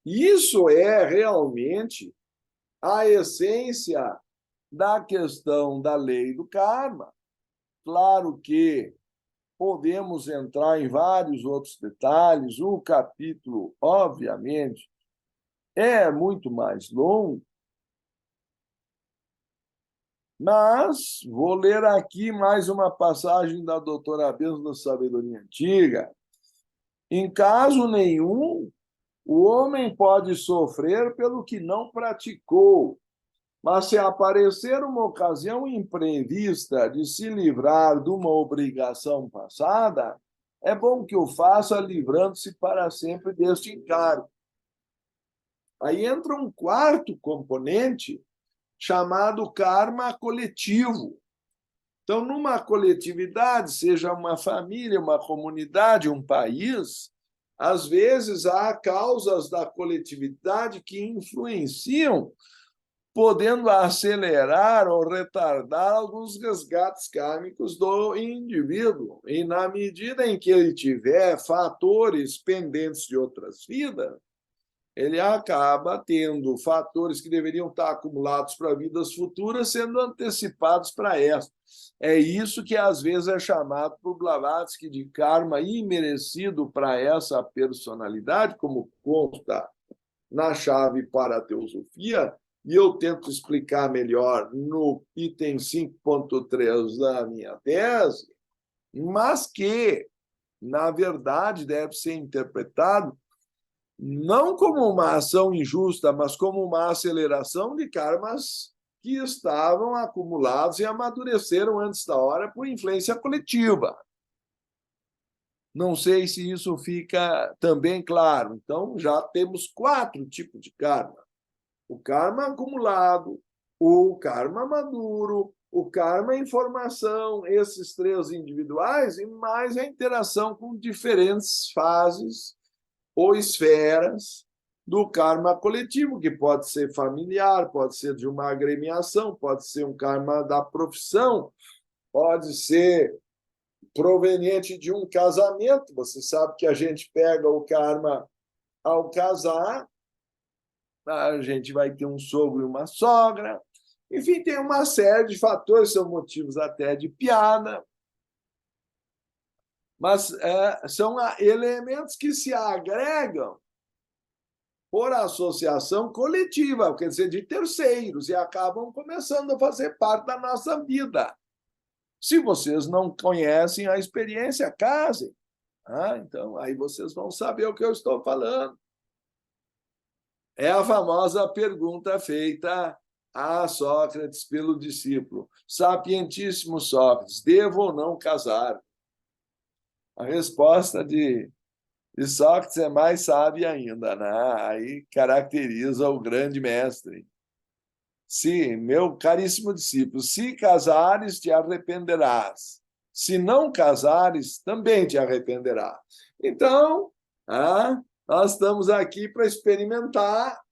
Isso é realmente a essência da questão da lei do karma. Claro que podemos entrar em vários outros detalhes, o capítulo, obviamente, é muito mais longo, mas vou ler aqui mais uma passagem da doutora Bento da Sabedoria Antiga. Em caso nenhum, o homem pode sofrer pelo que não praticou, mas se aparecer uma ocasião imprevista de se livrar de uma obrigação passada, é bom que o faça livrando-se para sempre deste encargo. Aí entra um quarto componente chamado karma coletivo. Então, numa coletividade, seja uma família, uma comunidade, um país, às vezes há causas da coletividade que influenciam, podendo acelerar ou retardar alguns resgates kármicos do indivíduo. E na medida em que ele tiver fatores pendentes de outras vidas, ele acaba tendo fatores que deveriam estar acumulados para vidas futuras sendo antecipados para essa. É isso que às vezes é chamado por Blavatsky de karma imerecido para essa personalidade, como consta na chave para a teosofia, e eu tento explicar melhor no item 5.3 da minha tese, mas que, na verdade, deve ser interpretado não como uma ação injusta, mas como uma aceleração de karmas que estavam acumulados e amadureceram antes da hora por influência coletiva. Não sei se isso fica também claro. Então, já temos 4 tipos de karma. O karma acumulado, o karma maduro, o karma em formação, esses 3 individuais, e mais a interação com diferentes fases ou esferas do karma coletivo, que pode ser familiar, pode ser de uma agremiação, pode ser um karma da profissão, pode ser proveniente de um casamento. Você sabe que a gente pega o karma ao casar, a gente vai ter um sogro e uma sogra. Enfim, tem uma série de fatores, são motivos até de piada, mas são elementos que se agregam por associação coletiva, quer dizer, de terceiros, e acabam começando a fazer parte da nossa vida. Se vocês não conhecem a experiência, casem. Então, aí vocês vão saber o que eu estou falando. É a famosa pergunta feita a Sócrates pelo discípulo. Sapientíssimo Sócrates, devo ou não casar? A resposta de Sócrates é mais sábia ainda, né? Aí caracteriza o grande mestre. Se, meu caríssimo discípulo, se casares, te arrependerás. Se não casares, também te arrependerás. Então, nós estamos aqui para experimentar,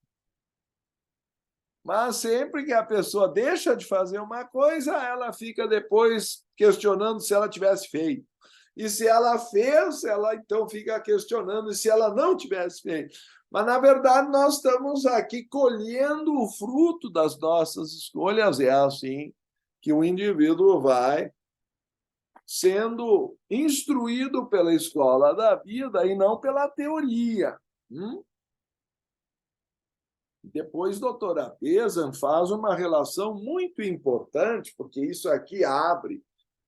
mas sempre que a pessoa deixa de fazer uma coisa, ela fica depois questionando se ela tivesse feito. E se ela fez, ela então fica questionando se ela não tivesse feito. Mas, na verdade, nós estamos aqui colhendo o fruto das nossas escolhas. É assim que o indivíduo vai sendo instruído pela escola da vida e não pela teoria. Depois, doutora Bezan faz uma relação muito importante, porque isso aqui abre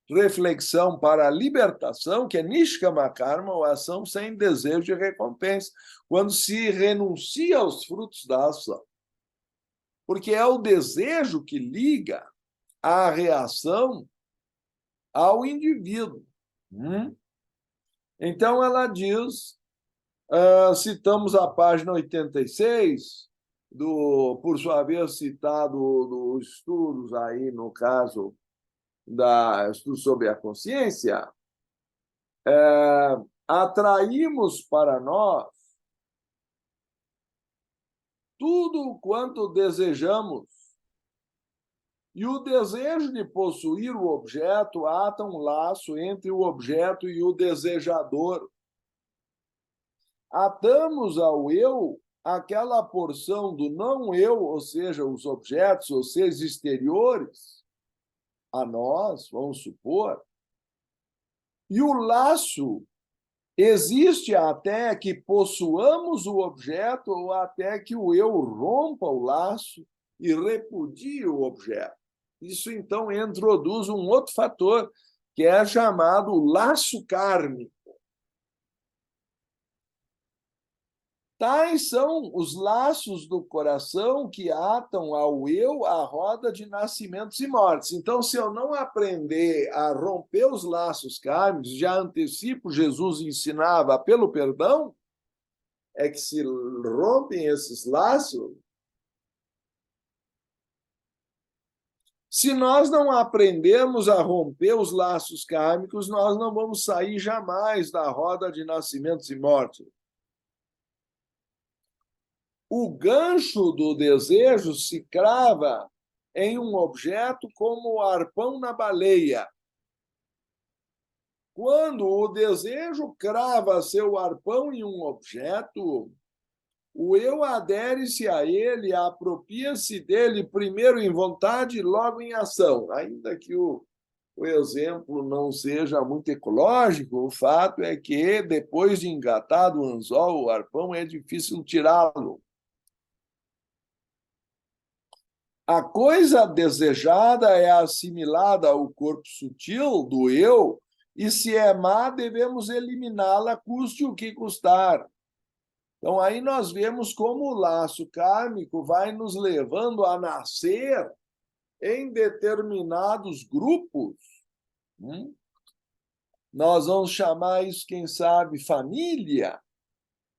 reflexão para a libertação, que é Nishkama Karma, ou ação sem desejo de recompensa, quando se renuncia aos frutos da ação. Porque é o desejo que liga a reação ao indivíduo. Então, ela diz, citamos a página 86, por sua vez citado dos estudos aí, no caso, estudos sobre a consciência, atraímos para nós tudo quanto desejamos, e o desejo de possuir o objeto ata um laço entre o objeto e o desejador. Atamos ao eu aquela porção do não-eu, ou seja, os objetos, ou seres exteriores, a nós, vamos supor, e o laço existe até que possuamos o objeto ou até que o eu rompa o laço e repudie o objeto. Isso, então, introduz um outro fator, que é chamado laço kármico. Tais são os laços do coração que atam ao eu a roda de nascimentos e mortes. Então, se eu não aprender a romper os laços kármicos, já antecipo, Jesus ensinava pelo perdão, é que se rompem esses laços. Se nós não aprendermos a romper os laços kármicos, nós não vamos sair jamais da roda de nascimentos e mortes. O gancho do desejo se crava em um objeto como o arpão na baleia. Quando o desejo crava seu arpão em um objeto, o eu adere-se a ele, apropria-se dele primeiro em vontade e logo em ação. Ainda que o exemplo não seja muito ecológico, o fato é que, depois de engatado o anzol, o arpão, é difícil tirá-lo. A coisa desejada é assimilada ao corpo sutil do eu, e se é má, devemos eliminá-la, custe o que custar. Então, aí nós vemos como o laço kármico vai nos levando a nascer em determinados grupos. Nós vamos chamar isso, quem sabe, família.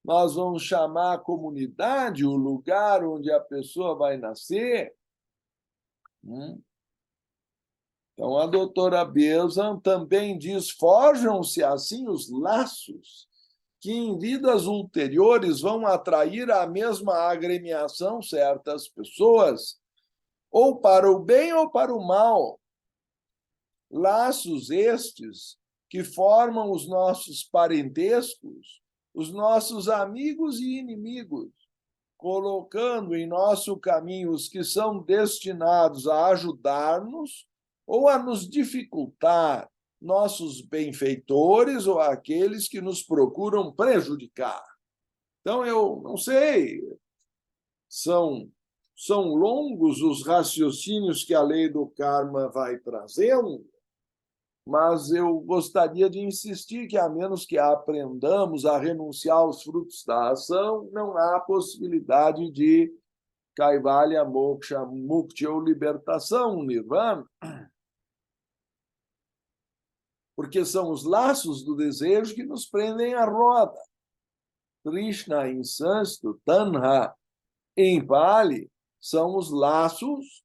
Nós vamos chamar a comunidade, o lugar onde a pessoa vai nascer. Então, a doutora Bezan também diz: forjam-se assim os laços que em vidas ulteriores vão atrair à mesma agremiação certas pessoas, ou para o bem ou para o mal. Laços estes que formam os nossos parentescos, os nossos amigos e inimigos, colocando em nosso caminho os que são destinados a ajudar-nos ou a nos dificultar, nossos benfeitores ou aqueles que nos procuram prejudicar. Então, eu não sei, são longos os raciocínios que a lei do karma vai trazendo, mas eu gostaria de insistir que, a menos que aprendamos a renunciar aos frutos da ação, não há possibilidade de Kaivalya, Moksha, Mukti ou libertação, Nirvana, porque são os laços do desejo que nos prendem à roda. Krishna, em sânscrito, Tanha, em Pali, são os laços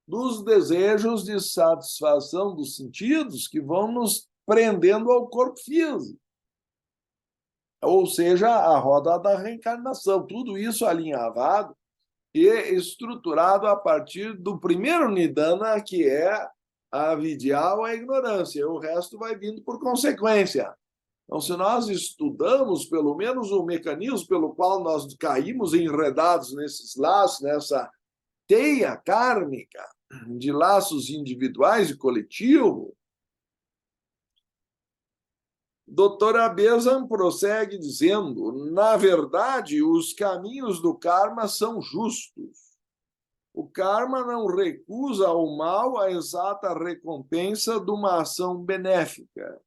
dos desejos de satisfação dos sentidos que vão nos prendendo ao corpo físico. ou seja, a roda da reencarnação. Tudo isso alinhavado e estruturado a partir do primeiro nidana, que é a vidyā ou a ignorância. O resto vai vindo por consequência. Então, se nós estudamos pelo menos o mecanismo pelo qual nós caímos enredados nesses laços, nessa teia kármica de laços individuais e coletivos, Dr. Abezan prossegue dizendo: na verdade, os caminhos do karma são justos. O karma não recusa ao mal a exata recompensa de uma ação benéfica,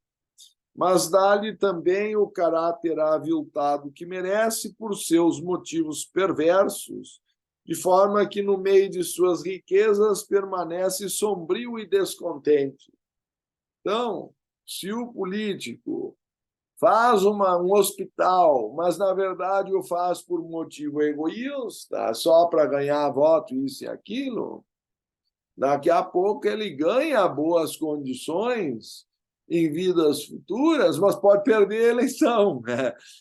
mas dá-lhe também o caráter aviltado que merece por seus motivos perversos, de forma que no meio de suas riquezas permanece sombrio e descontente. Então, se o político faz um hospital, mas na verdade o faz por motivo egoísta, só para ganhar voto, isso e aquilo, daqui a pouco ele ganha boas condições em vidas futuras, mas pode perder a eleição.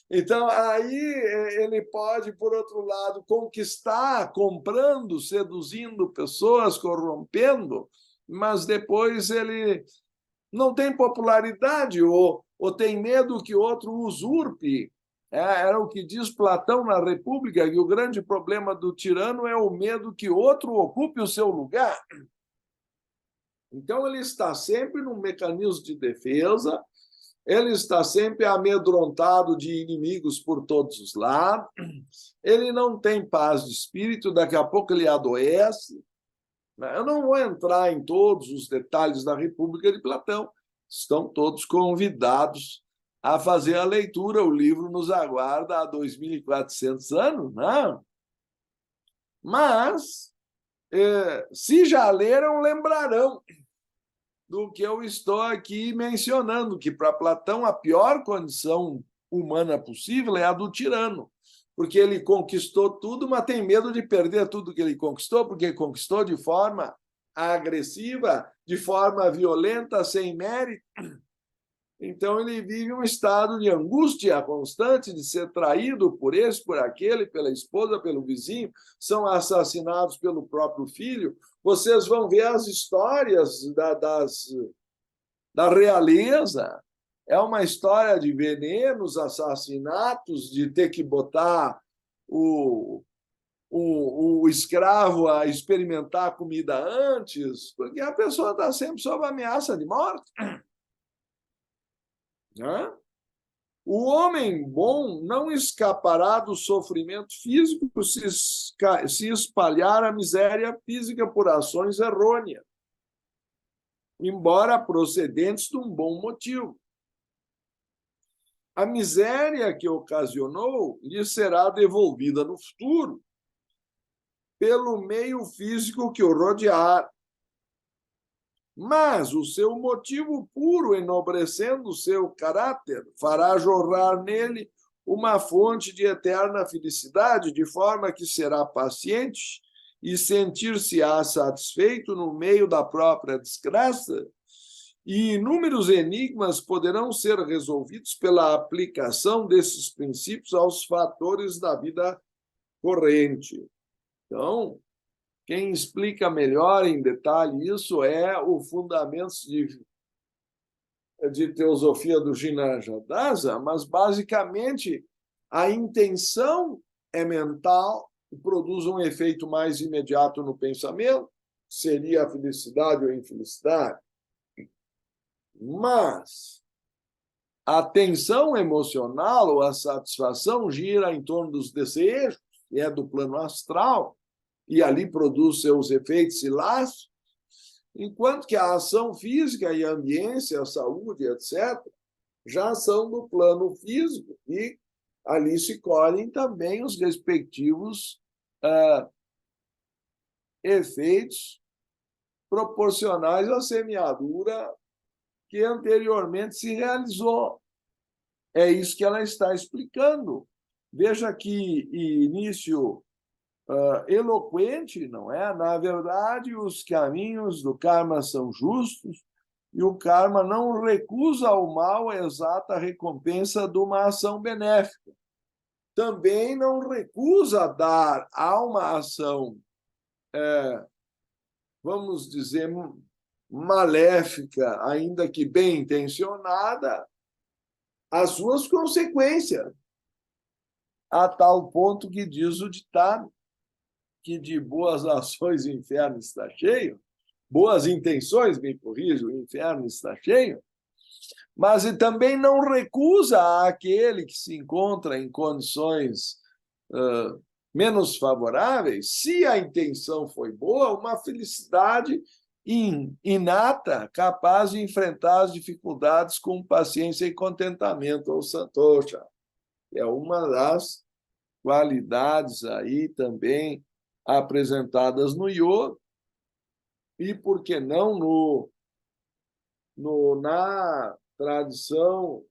Então, aí ele pode, por outro lado, conquistar, comprando, seduzindo pessoas, corrompendo, mas depois ele não tem popularidade ou tem medo que outro usurpe. Era o que diz Platão na República, que o grande problema do tirano é o medo que outro ocupe o seu lugar. Então, ele está sempre num mecanismo de defesa, ele está sempre amedrontado de inimigos por todos os lados, ele não tem paz de espírito, daqui a pouco ele adoece. Eu não vou entrar em todos os detalhes da República de Platão, estão todos convidados a fazer a leitura, o livro nos aguarda há 2.400 anos, não? Mas, se já leram, lembrarão do que eu estou aqui mencionando, que para Platão a pior condição humana possível é a do tirano, porque ele conquistou tudo, mas tem medo de perder tudo que ele conquistou, porque ele conquistou de forma agressiva, de forma violenta, sem mérito. Então, ele vive um estado de angústia constante, de ser traído por esse, por aquele, pela esposa, pelo vizinho, são assassinados pelo próprio filho. Vocês vão ver as histórias da realeza. É uma história de venenos, assassinatos, de ter que botar o escravo a experimentar a comida antes, porque a pessoa está sempre sob ameaça de morte. Né? O homem bom não escapará do sofrimento físico se espalhar a miséria física por ações errôneas, embora procedentes de um bom motivo. A miséria que ocasionou lhe será devolvida no futuro pelo meio físico que o rodear. Mas o seu motivo puro, enobrecendo o seu caráter, fará jorrar nele uma fonte de eterna felicidade, de forma que será paciente e sentir-se-á satisfeito no meio da própria desgraça, e inúmeros enigmas poderão ser resolvidos pela aplicação desses princípios aos fatores da vida corrente. Então, quem explica melhor em detalhe isso é o Fundamentos de Teosofia do Jnana-Dasa, mas, basicamente, a intenção é mental e produz um efeito mais imediato no pensamento, seria a felicidade ou a infelicidade. Mas a tensão emocional ou a satisfação gira em torno dos desejos, que é do plano astral, e ali produz seus efeitos e laços, enquanto que a ação física e a ambiência, a saúde, etc., já são do plano físico, e ali se colhem também os respectivos efeitos proporcionais à semeadura que anteriormente se realizou. É isso que ela está explicando. Veja que início eloquente, não é? Na verdade, os caminhos do karma são justos, e o karma não recusa ao mal a exata recompensa de uma ação benéfica. Também não recusa dar a uma ação, vamos dizer, maléfica, ainda que bem intencionada, as suas consequências, a tal ponto que diz o ditado que de boas ações o inferno está cheio, boas intenções, me corrijo, o inferno está cheio, mas ele também não recusa àquele que se encontra em condições menos favoráveis, se a intenção foi boa, uma felicidade inata, capaz de enfrentar as dificuldades com paciência e contentamento, ou santosha. É uma das qualidades aí também apresentadas no yoga, e, por que não, na tradição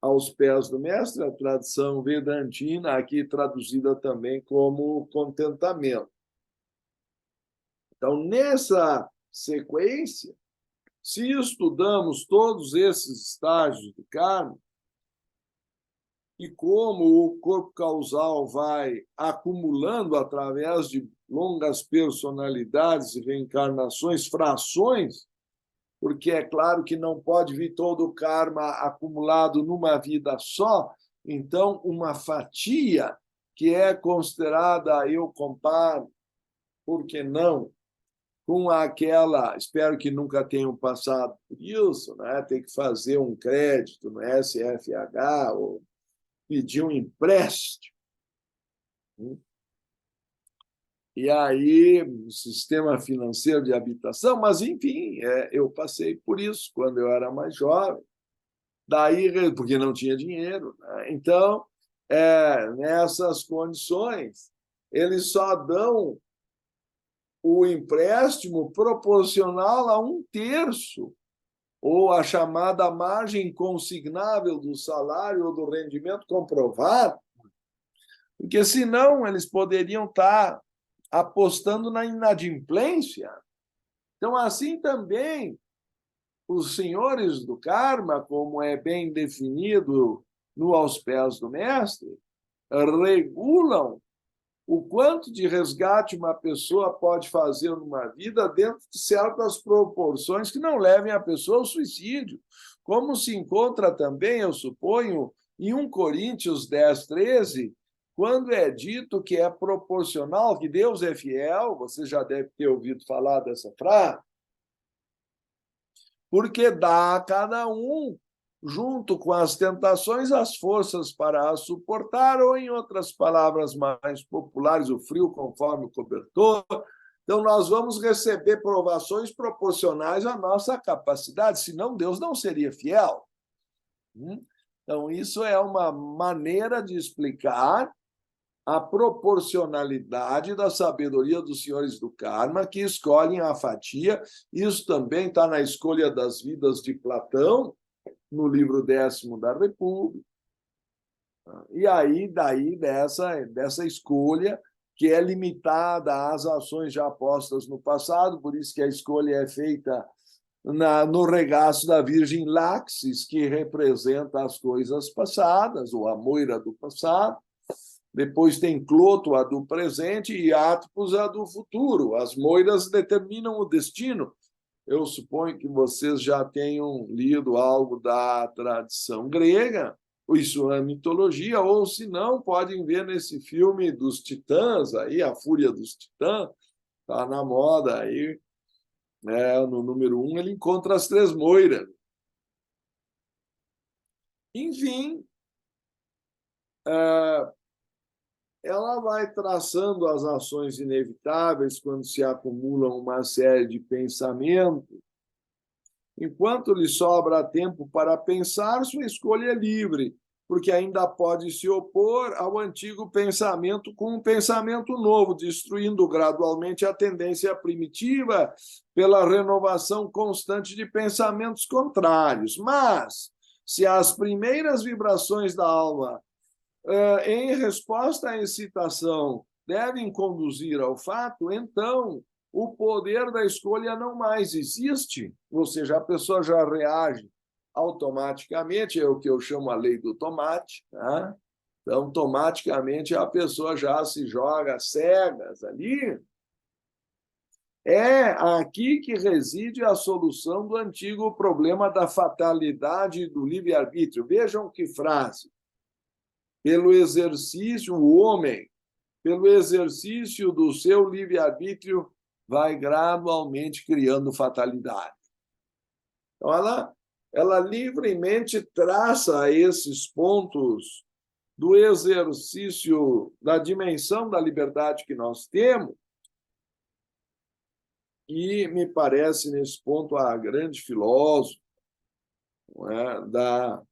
aos pés do mestre, a tradição vedantina, aqui traduzida também como contentamento. Então, nessa sequência, se estudamos todos esses estágios do karma, e como o corpo causal vai acumulando, através de longas personalidades e reencarnações, frações, porque é claro que não pode vir todo o karma acumulado numa vida só, então uma fatia que é considerada, eu comparo, por que não, com aquela, espero que nunca tenham passado por isso, né? Tem que fazer um crédito no SFH ou pedir um empréstimo. E aí, o sistema financeiro de habitação, mas, enfim, eu passei por isso quando eu era mais jovem, daí, porque não tinha dinheiro, né? Então, nessas condições, eles só dão o empréstimo proporcional a 1/3, ou a chamada margem consignável do salário ou do rendimento comprovado, porque, senão, eles poderiam estar apostando na inadimplência. Então, assim também, os senhores do karma, como é bem definido no Aos Pés do Mestre, regulam o quanto de resgate uma pessoa pode fazer numa vida dentro de certas proporções que não levem a pessoa ao suicídio, como se encontra também, eu suponho, em 1 Coríntios 10:13, quando é dito que é proporcional, que Deus é fiel, você já deve ter ouvido falar dessa frase, porque dá a cada um, junto com as tentações, as forças para as suportar, ou, em outras palavras mais populares, o frio conforme o cobertor. Então, nós vamos receber provações proporcionais à nossa capacidade, senão Deus não seria fiel. Então, isso é uma maneira de explicar a proporcionalidade da sabedoria dos senhores do karma, que escolhem a fatia. Isso também está na Escolha das Vidas de Platão, no livro 10º da República. E aí, daí, dessa escolha, que é limitada às ações já postas no passado, por isso que a escolha é feita no regaço da Virgem Láxis, que representa as coisas passadas, ou a moira do passado. Depois tem Cloto, a do presente, e Atpos, a do futuro. As moiras determinam o destino. Eu suponho que vocês já tenham lido algo da tradição grega, isso é mitologia, ou, se não, podem ver nesse filme dos Titãs, aí, A Fúria dos Titãs, está na moda aí, no número 1, ele encontra as 3 moiras. Enfim, ela vai traçando as ações inevitáveis quando se acumulam uma série de pensamentos. Enquanto lhe sobra tempo para pensar, sua escolha é livre, porque ainda pode se opor ao antigo pensamento com um pensamento novo, destruindo gradualmente a tendência primitiva pela renovação constante de pensamentos contrários. Mas, se as primeiras vibrações da alma, em resposta à excitação, devem conduzir ao fato, então o poder da escolha não mais existe, ou seja, a pessoa já reage automaticamente, é o que eu chamo a lei do tomate, tá? Então, automaticamente, a pessoa já se joga cegas ali. É aqui que reside a solução do antigo problema da fatalidade do livre-arbítrio. Vejam que frase. Pelo exercício, o homem, pelo exercício do seu livre-arbítrio, vai gradualmente criando fatalidade. Então, ela livremente traça esses pontos do exercício da dimensão da liberdade que nós temos, e me parece, nesse ponto, a grande filósofa, não é,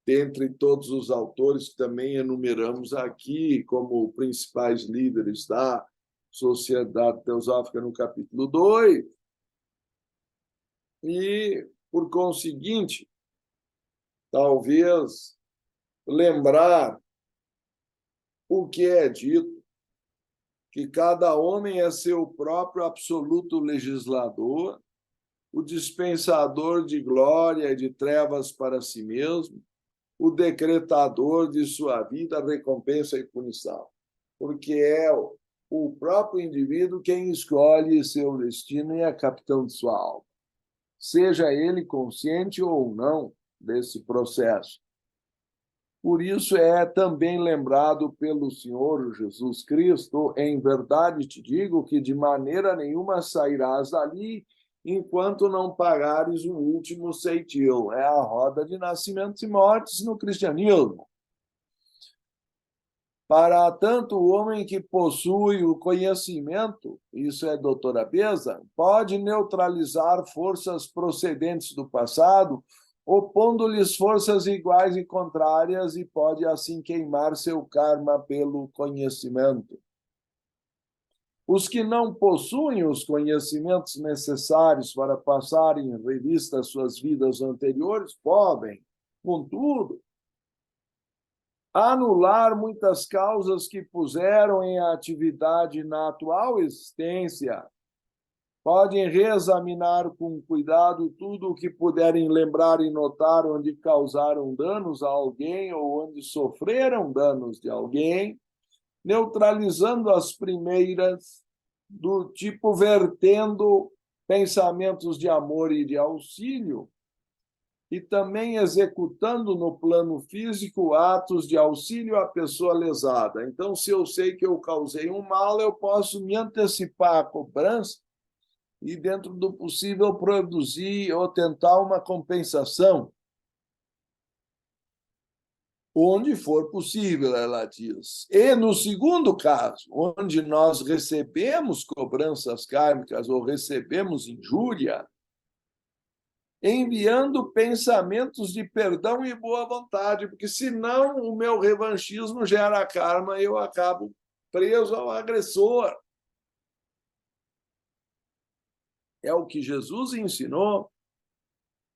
dentre todos os autores que também enumeramos aqui como principais líderes da Sociedade Teosófica no capítulo 2, e, por conseguinte, talvez lembrar o que é dito, que cada homem é seu próprio absoluto legislador, o dispensador de glória e de trevas para si mesmo, o decretador de sua vida, recompensa e punição, porque é o próprio indivíduo quem escolhe seu destino e é capitão de sua alma, seja ele consciente ou não desse processo. Por isso é também lembrado pelo Senhor Jesus Cristo: em verdade te digo que de maneira nenhuma sairás dali enquanto não pagares o último ceitil. É a roda de nascimentos e mortes no cristianismo. Para tanto, o homem que possui o conhecimento, isso é doutora Beza, pode neutralizar forças procedentes do passado, opondo-lhes forças iguais e contrárias, e pode assim queimar seu karma pelo conhecimento. Os que não possuem os conhecimentos necessários para passarem em revista suas vidas anteriores podem, contudo, anular muitas causas que puseram em atividade na atual existência. Podem reexaminar com cuidado tudo o que puderem lembrar e notar onde causaram danos a alguém ou onde sofreram danos de alguém, neutralizando as primeiras, do tipo vertendo pensamentos de amor e de auxílio, e também executando no plano físico atos de auxílio à pessoa lesada. Então, se eu sei que eu causei um mal, eu posso me antecipar à cobrança e, dentro do possível, produzir ou tentar uma compensação, onde for possível, ela diz. E, no segundo caso, onde nós recebemos cobranças kármicas ou recebemos injúria, enviando pensamentos de perdão e boa vontade, porque senão o meu revanchismo gera karma e eu acabo preso ao agressor. É o que Jesus ensinou,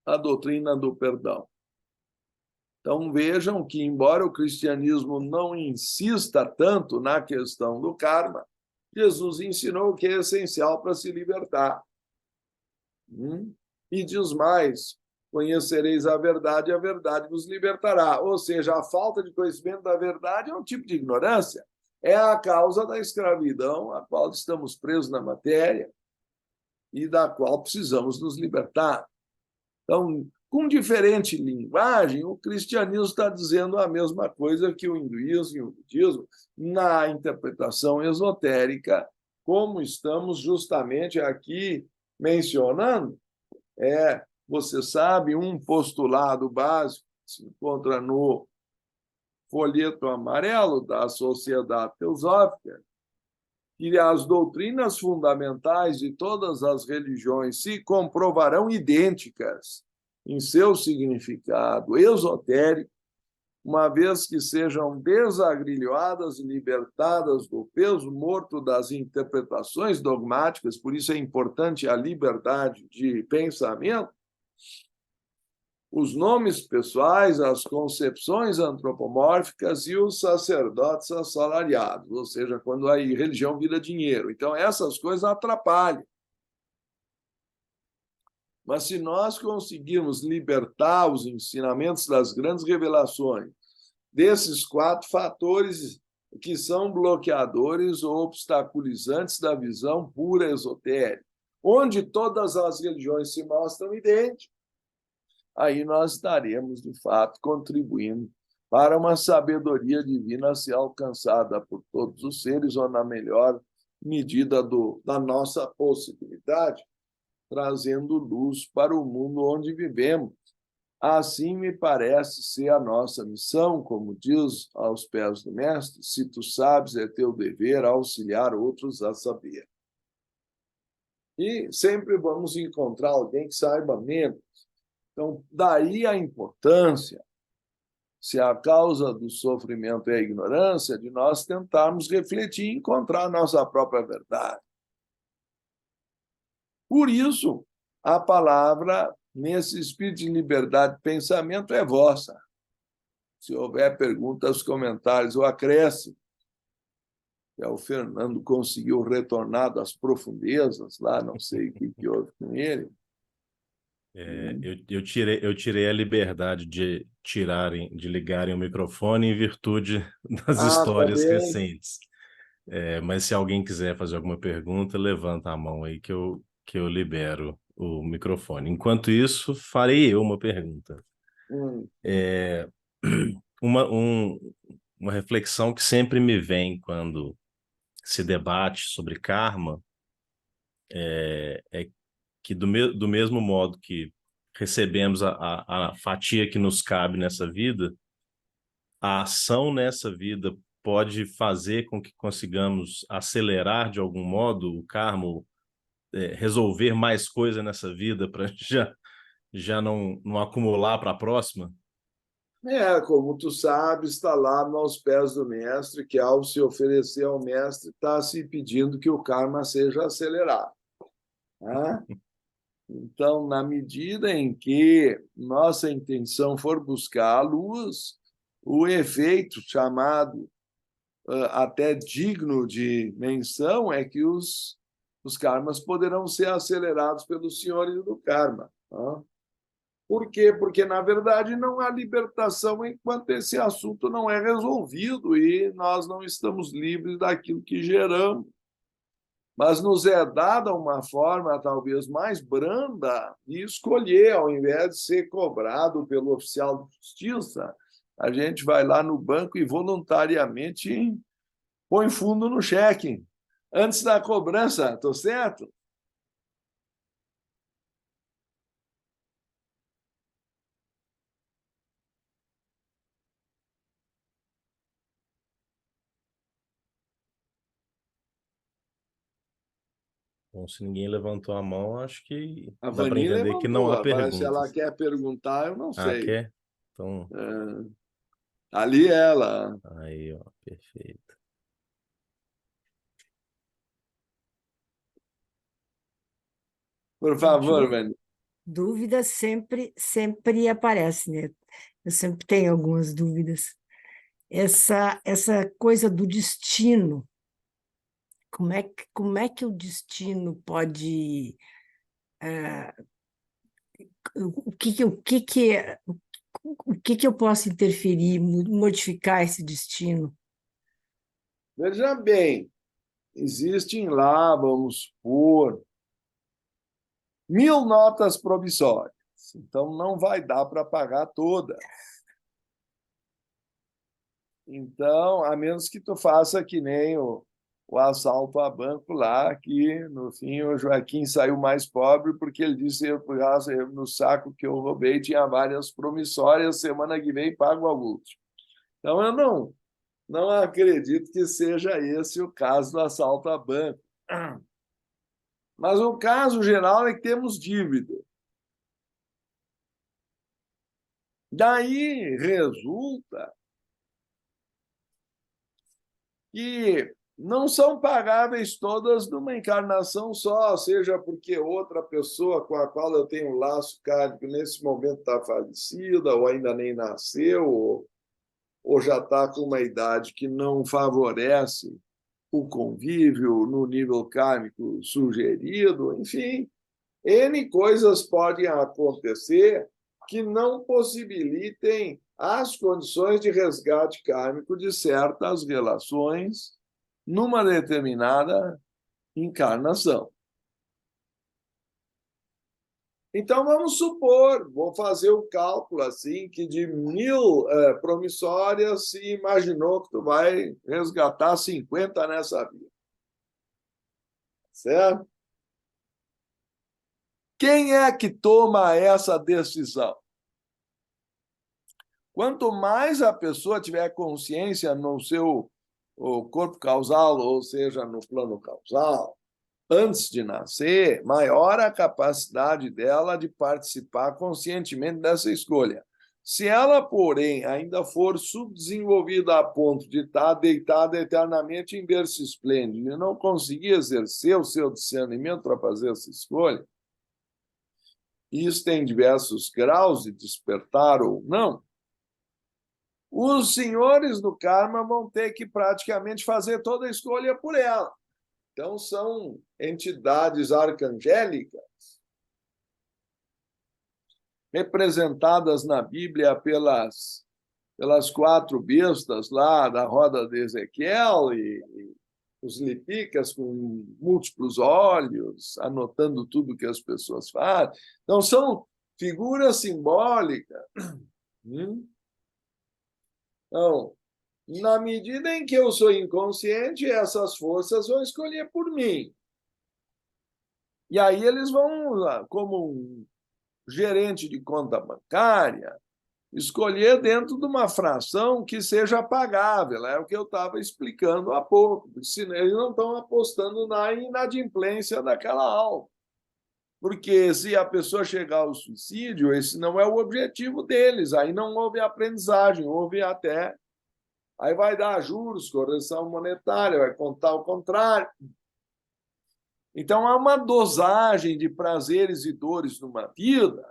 a doutrina do perdão. Então, vejam que, embora o cristianismo não insista tanto na questão do karma, Jesus ensinou o que é essencial para se libertar. E diz mais: conhecereis a verdade vos libertará. Ou seja, a falta de conhecimento da verdade é um tipo de ignorância, é a causa da escravidão a qual estamos presos na matéria e da qual precisamos nos libertar. Então, com diferente linguagem, o cristianismo está dizendo a mesma coisa que o hinduísmo e o budismo na interpretação esotérica, como estamos justamente aqui mencionando. Você sabe, um postulado básico que se encontra no folheto amarelo da Sociedade Teosófica, que as doutrinas fundamentais de todas as religiões se comprovarão idênticas em seu significado esotérico, uma vez que sejam desagrilhoadas e libertadas do peso morto das interpretações dogmáticas. Por isso é importante a liberdade de pensamento. Os nomes pessoais, as concepções antropomórficas e os sacerdotes assalariados, ou seja, quando a religião vira dinheiro. Então, essas coisas atrapalham. Mas se nós conseguirmos libertar os ensinamentos das grandes revelações desses 4 fatores que são bloqueadores ou obstaculizantes da visão pura esotérica, onde todas as religiões se mostram idênticas, aí nós estaremos, de fato, contribuindo para uma sabedoria divina a ser alcançada por todos os seres, ou na melhor medida da nossa possibilidade, trazendo luz para o mundo onde vivemos. Assim me parece ser a nossa missão, como diz aos pés do Mestre: se tu sabes, é teu dever auxiliar outros a saber. E sempre vamos encontrar alguém que saiba menos. Então, daí a importância, se a causa do sofrimento é a ignorância, de nós tentarmos refletir e encontrar a nossa própria verdade. Por isso, a palavra, nesse espírito de liberdade de pensamento, é vossa. Se houver perguntas, comentários ou acréscimo, o Fernando conseguiu retornar das profundezas lá, não sei o que houve com ele. Eu tirei a liberdade de ligarem o microfone em virtude das histórias recentes. Mas se alguém quiser fazer alguma pergunta, levanta a mão aí que eu libero o microfone. Enquanto isso, farei eu uma pergunta. Uma reflexão que sempre me vem quando se debate sobre karma é que do mesmo modo que recebemos a fatia que nos cabe nessa vida, a ação nessa vida pode fazer com que consigamos acelerar de algum modo o karma, resolver mais coisa nessa vida para já não acumular para a próxima? Como tu sabes, está lá aos pés do mestre, que ao se oferecer ao mestre, está se pedindo que o karma seja acelerado. Né? Então, na medida em que nossa intenção for buscar a luz, o efeito chamado até digno de menção é que os karmas poderão ser acelerados pelos senhores do karma. Né? Por quê? Porque, na verdade, não há libertação enquanto esse assunto não é resolvido e nós não estamos livres daquilo que geramos. Mas nos é dada uma forma talvez mais branda de escolher, ao invés de ser cobrado pelo oficial de justiça, a gente vai lá no banco e voluntariamente põe fundo no cheque, antes da cobrança, estou certo? Bom, se ninguém levantou a mão, acho que A dá para Vani entender que não levantou, há agora se ela perguntas. quer perguntar, eu não Ah, sei. quer? Então, Ali ela. aí, ó, perfeito. Por favor, Vani. Dúvidas sempre aparecem, né? Eu sempre tenho algumas dúvidas. Essa coisa do destino, como é que o destino pode... o que eu posso interferir, modificar esse destino? Veja bem, existem lá, vamos supor, 1.000 notas promissórias. Então, não vai dar para pagar todas. Então, a menos que tu faça que nem o assalto a banco lá, que, no fim, o Joaquim saiu mais pobre porque ele disse no saco que eu roubei tinha várias promissórias, semana que vem pago a última. Então, eu não acredito que seja esse o caso do assalto a banco. Mas o caso geral é que temos dívida. Daí resulta que não são pagáveis todas numa encarnação só, seja porque outra pessoa com a qual eu tenho um laço kármico nesse momento está falecida, ou ainda nem nasceu, ou já está com uma idade que não favorece o convívio no nível kármico sugerido, enfim. N coisas podem acontecer que não possibilitem as condições de resgate kármico de certas relações numa determinada encarnação. Então, vamos supor, vou fazer o cálculo assim, que de 1.000 promissórias se imaginou que tu vai resgatar 50 nessa vida. Certo? Quem é que toma essa decisão? Quanto mais a pessoa tiver consciência no seu corpo causal, ou seja, no plano causal, antes de nascer, maior a capacidade dela de participar conscientemente dessa escolha. Se ela, porém, ainda for subdesenvolvida a ponto de estar deitada eternamente em berço esplêndido e não conseguir exercer o seu discernimento para fazer essa escolha, e isso tem diversos graus de despertar ou não, os senhores do karma vão ter que praticamente fazer toda a escolha por ela. Então, são entidades arcangélicas representadas na Bíblia pelas 4 bestas lá da roda de Ezequiel e os lipicas com múltiplos olhos, anotando tudo que as pessoas fazem. Então, são figuras simbólicas. Então, na medida em que eu sou inconsciente, essas forças vão escolher por mim. E aí eles vão, como um gerente de conta bancária, escolher dentro de uma fração que seja pagável. É o que eu estava explicando há pouco. Senão eles não estão apostando na inadimplência daquela alma. Porque se a pessoa chegar ao suicídio, esse não é o objetivo deles. Aí não houve aprendizagem, houve até... Aí vai dar juros, correção monetária, vai contar o contrário. Então, há uma dosagem de prazeres e dores numa vida,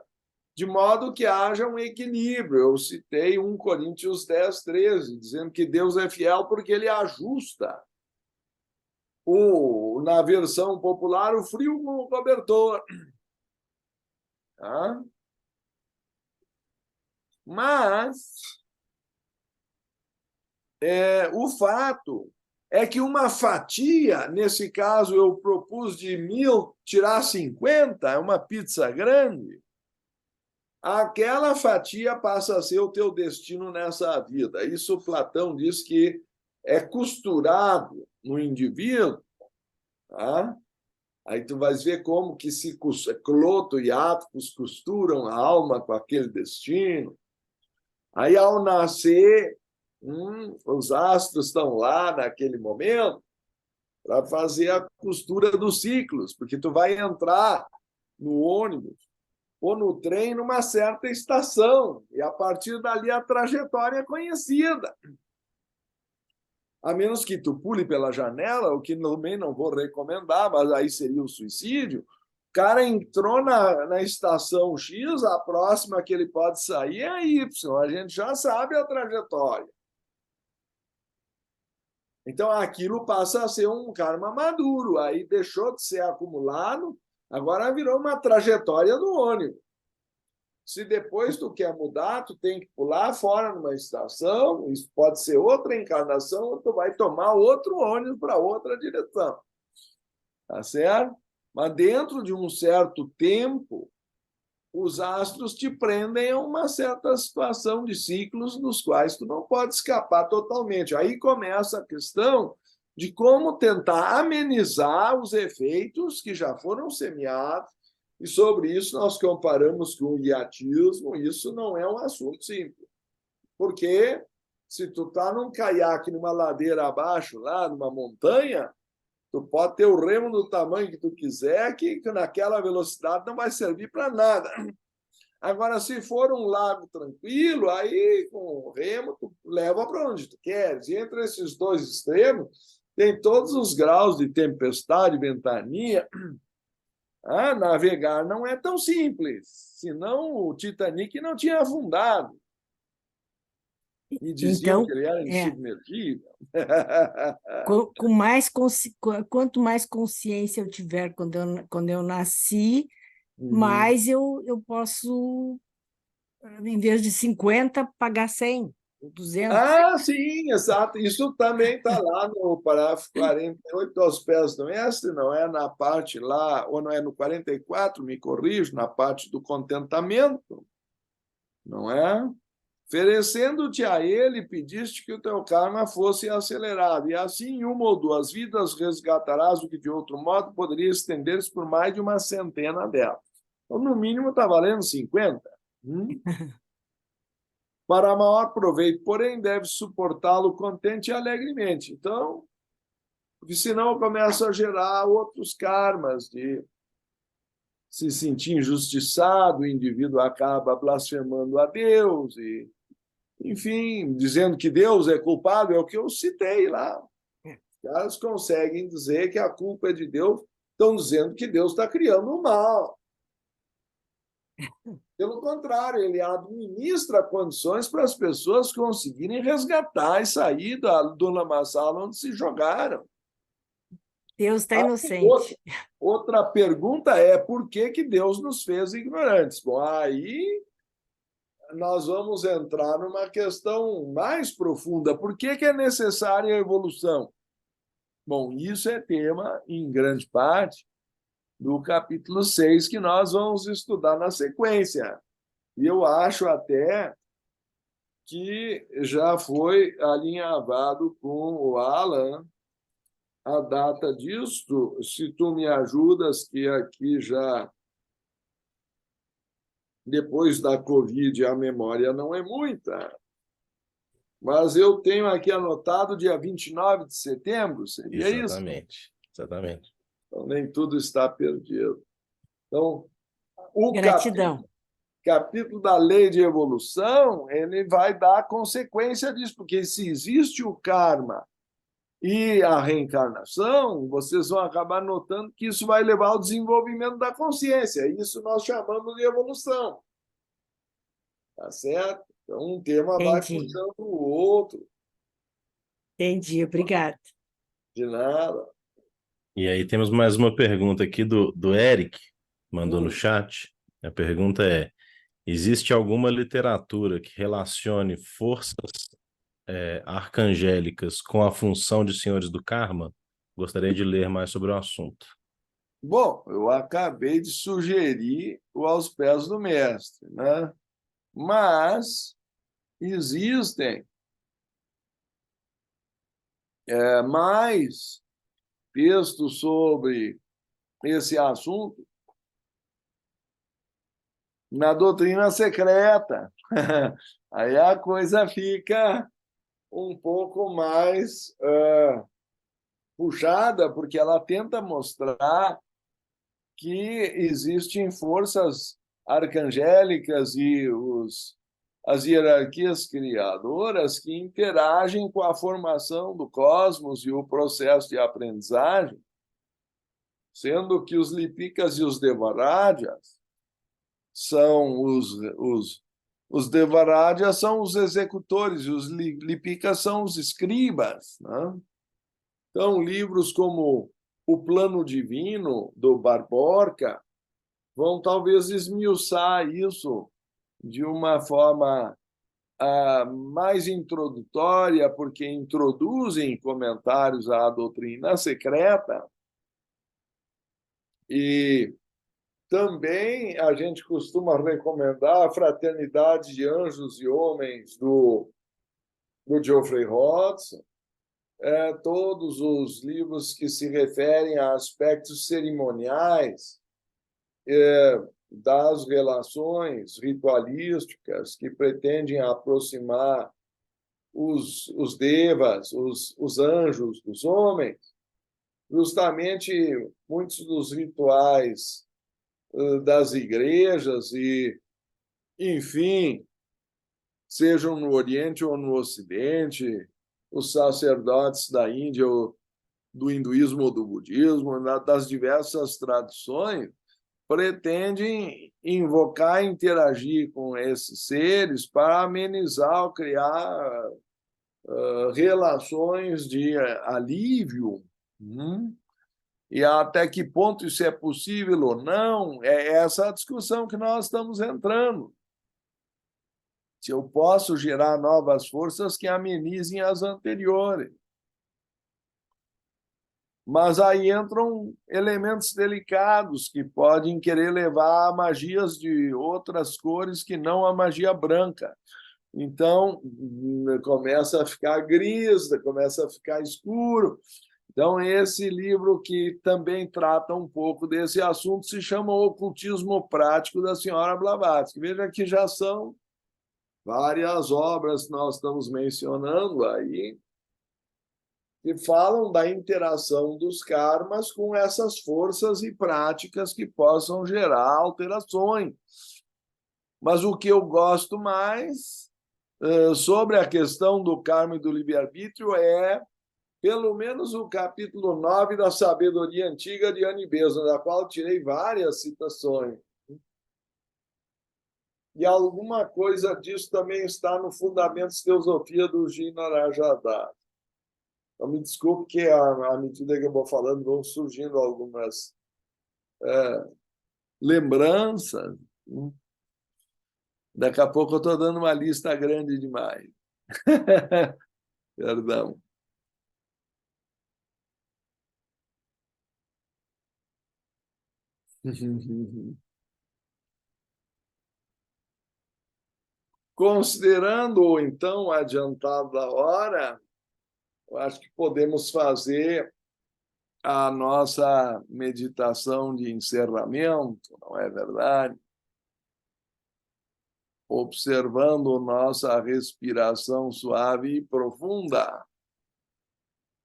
de modo que haja um equilíbrio. Eu citei 1 Coríntios 10, 13, dizendo que Deus é fiel porque ele ajusta, na versão popular, o frio com o cobertor. Tá? Mas o fato é que uma fatia, nesse caso eu propus de 1.000 tirar 50, é uma pizza grande, aquela fatia passa a ser o teu destino nessa vida. Isso Platão diz que é costurado no indivíduo, tá? Aí tu vais ver como que Cloto e Áticos costuram a alma com aquele destino. Aí, ao nascer, os astros estão lá naquele momento para fazer a costura dos ciclos, porque tu vai entrar no ônibus ou no trem numa certa estação, e a partir dali a trajetória é conhecida. A menos que tu pule pela janela, o que também não vou recomendar, mas aí seria o suicídio. O cara entrou na estação X, a próxima que ele pode sair é a Y. A gente já sabe a trajetória. Então, aquilo passa a ser um karma maduro. Aí deixou de ser acumulado, agora virou uma trajetória do ônibus. Se depois tu quer mudar, tu tem que pular fora numa estação, isso pode ser outra encarnação, ou tu vai tomar outro ônibus para outra direção. Tá certo? Mas dentro de um certo tempo, os astros te prendem a uma certa situação de ciclos nos quais tu não pode escapar totalmente. Aí começa a questão de como tentar amenizar os efeitos que já foram semeados, e sobre isso nós comparamos com o iatismo. Isso não é um assunto simples, porque se tu está num caiaque, numa ladeira abaixo, lá numa montanha, tu pode ter o remo do tamanho que tu quiser, que naquela velocidade não vai servir para nada. Agora, se for um lago tranquilo, aí com o remo tu leva para onde tu queres. E entre esses dois extremos, tem todos os graus de tempestade, ventania. Navegar não é tão simples, senão o Titanic não tinha afundado. E diziam Então, que ele era insubmergível. quanto mais consciência eu tiver quando eu nasci, mas eu posso, em vez de 50, pagar 100, 200. Ah, sim, exato. Isso também está lá no parágrafo 48 aos pés do mestre, não é na parte lá, ou não é no 44, me corrijo, na parte do contentamento, não é? Oferecendo-te a ele, pediste que o teu karma fosse acelerado, e assim, em uma ou duas vidas, resgatarás o que de outro modo poderia estender-se por mais de uma centena delas. Então, no mínimo, está valendo 50. Para maior proveito, porém, deve suportá-lo contente e alegremente. Então, porque senão começa a gerar outros karmas de se sentir injustiçado, o indivíduo acaba blasfemando a Deus e, enfim, dizendo que Deus é culpado, é o que eu citei lá. Os caras conseguem dizer que a culpa é de Deus, estão dizendo que Deus está criando o mal. Pelo contrário, ele administra condições para as pessoas conseguirem resgatar e sair do lamaçal onde se jogaram. Deus está Outra, inocente. outra pergunta é por que, que Deus nos fez ignorantes? Bom, aí nós vamos entrar numa questão mais profunda. Por que, que é necessária a evolução? Bom, isso é tema, em grande parte, do capítulo 6, que nós vamos estudar na sequência. E eu acho até que já foi alinhavado com o Alan a data disto, se tu me ajudas, que aqui já, depois da Covid, a memória não é muita, mas eu tenho aqui anotado dia 29 de setembro, seria isso? Exatamente, exatamente. Então, nem tudo está perdido. Então, o Gratidão. capítulo da lei de evolução, ele vai dar consequência disso, porque se existe o karma e a reencarnação, vocês vão acabar notando que isso vai levar ao desenvolvimento da consciência. Isso nós chamamos de evolução. Tá certo? Então, um tema vai Entendi. puxando o outro, Entendi. Obrigada. de nada. E aí temos mais uma pergunta aqui do Eric, mandou no chat. A pergunta é: existe alguma literatura que relacione forças arcangélicas com a função de senhores do karma? Gostaria de ler mais sobre o assunto. Bom, eu acabei de sugerir o Aos Pés do Mestre, né? Mas existem mais textos sobre esse assunto na doutrina secreta. Aí a coisa fica um pouco mais puxada, porque ela tenta mostrar que existem forças arcangélicas e as hierarquias criadoras que interagem com a formação do cosmos e o processo de aprendizagem, sendo que os Lipikas e os Devarajas são os Devarajas são os executores, e os Lipikas são os escribas, né? Então, livros como O Plano Divino, do Barborca, vão talvez esmiuçar isso de uma forma mais introdutória, porque introduzem comentários à doutrina secreta. E também a gente costuma recomendar a Fraternidade de Anjos e Homens, do Geoffrey Hodgson, todos os livros que se referem a aspectos cerimoniais das relações ritualísticas que pretendem aproximar os devas, os anjos dos homens. Justamente muitos dos rituais das igrejas e, enfim, sejam no Oriente ou no Ocidente, os sacerdotes da Índia ou do hinduísmo ou do budismo, das diversas tradições, pretendem invocar e interagir com esses seres para amenizar ou criar relações de alívio E até que ponto isso é possível ou não, é essa a discussão que nós estamos entrando. Se eu posso gerar novas forças que amenizem as anteriores. Mas aí entram elementos delicados que podem querer levar a magias de outras cores que não a magia branca. Então, começa a ficar gris, começa a ficar escuro. Então, esse livro que também trata um pouco desse assunto se chama O Ocultismo Prático da senhora Blavatsky. Veja que já são várias obras que nós estamos mencionando aí, que falam da interação dos karmas com essas forças e práticas que possam gerar alterações. Mas o que eu gosto mais sobre a questão do karma e do livre-arbítrio é, pelo menos, o capítulo 9 da Sabedoria Antiga de Annie Besant, da qual tirei várias citações. E alguma coisa disso também está no Fundamentos de Teosofia do Gina Rajadá. Então, me desculpe que, à medida que eu vou falando, vão surgindo algumas lembranças. Daqui a pouco eu estou dando uma lista grande demais. Perdão. Considerando, então, adiantado a hora, eu acho que podemos fazer a nossa meditação de encerramento, não é verdade? Observando nossa respiração suave e profunda.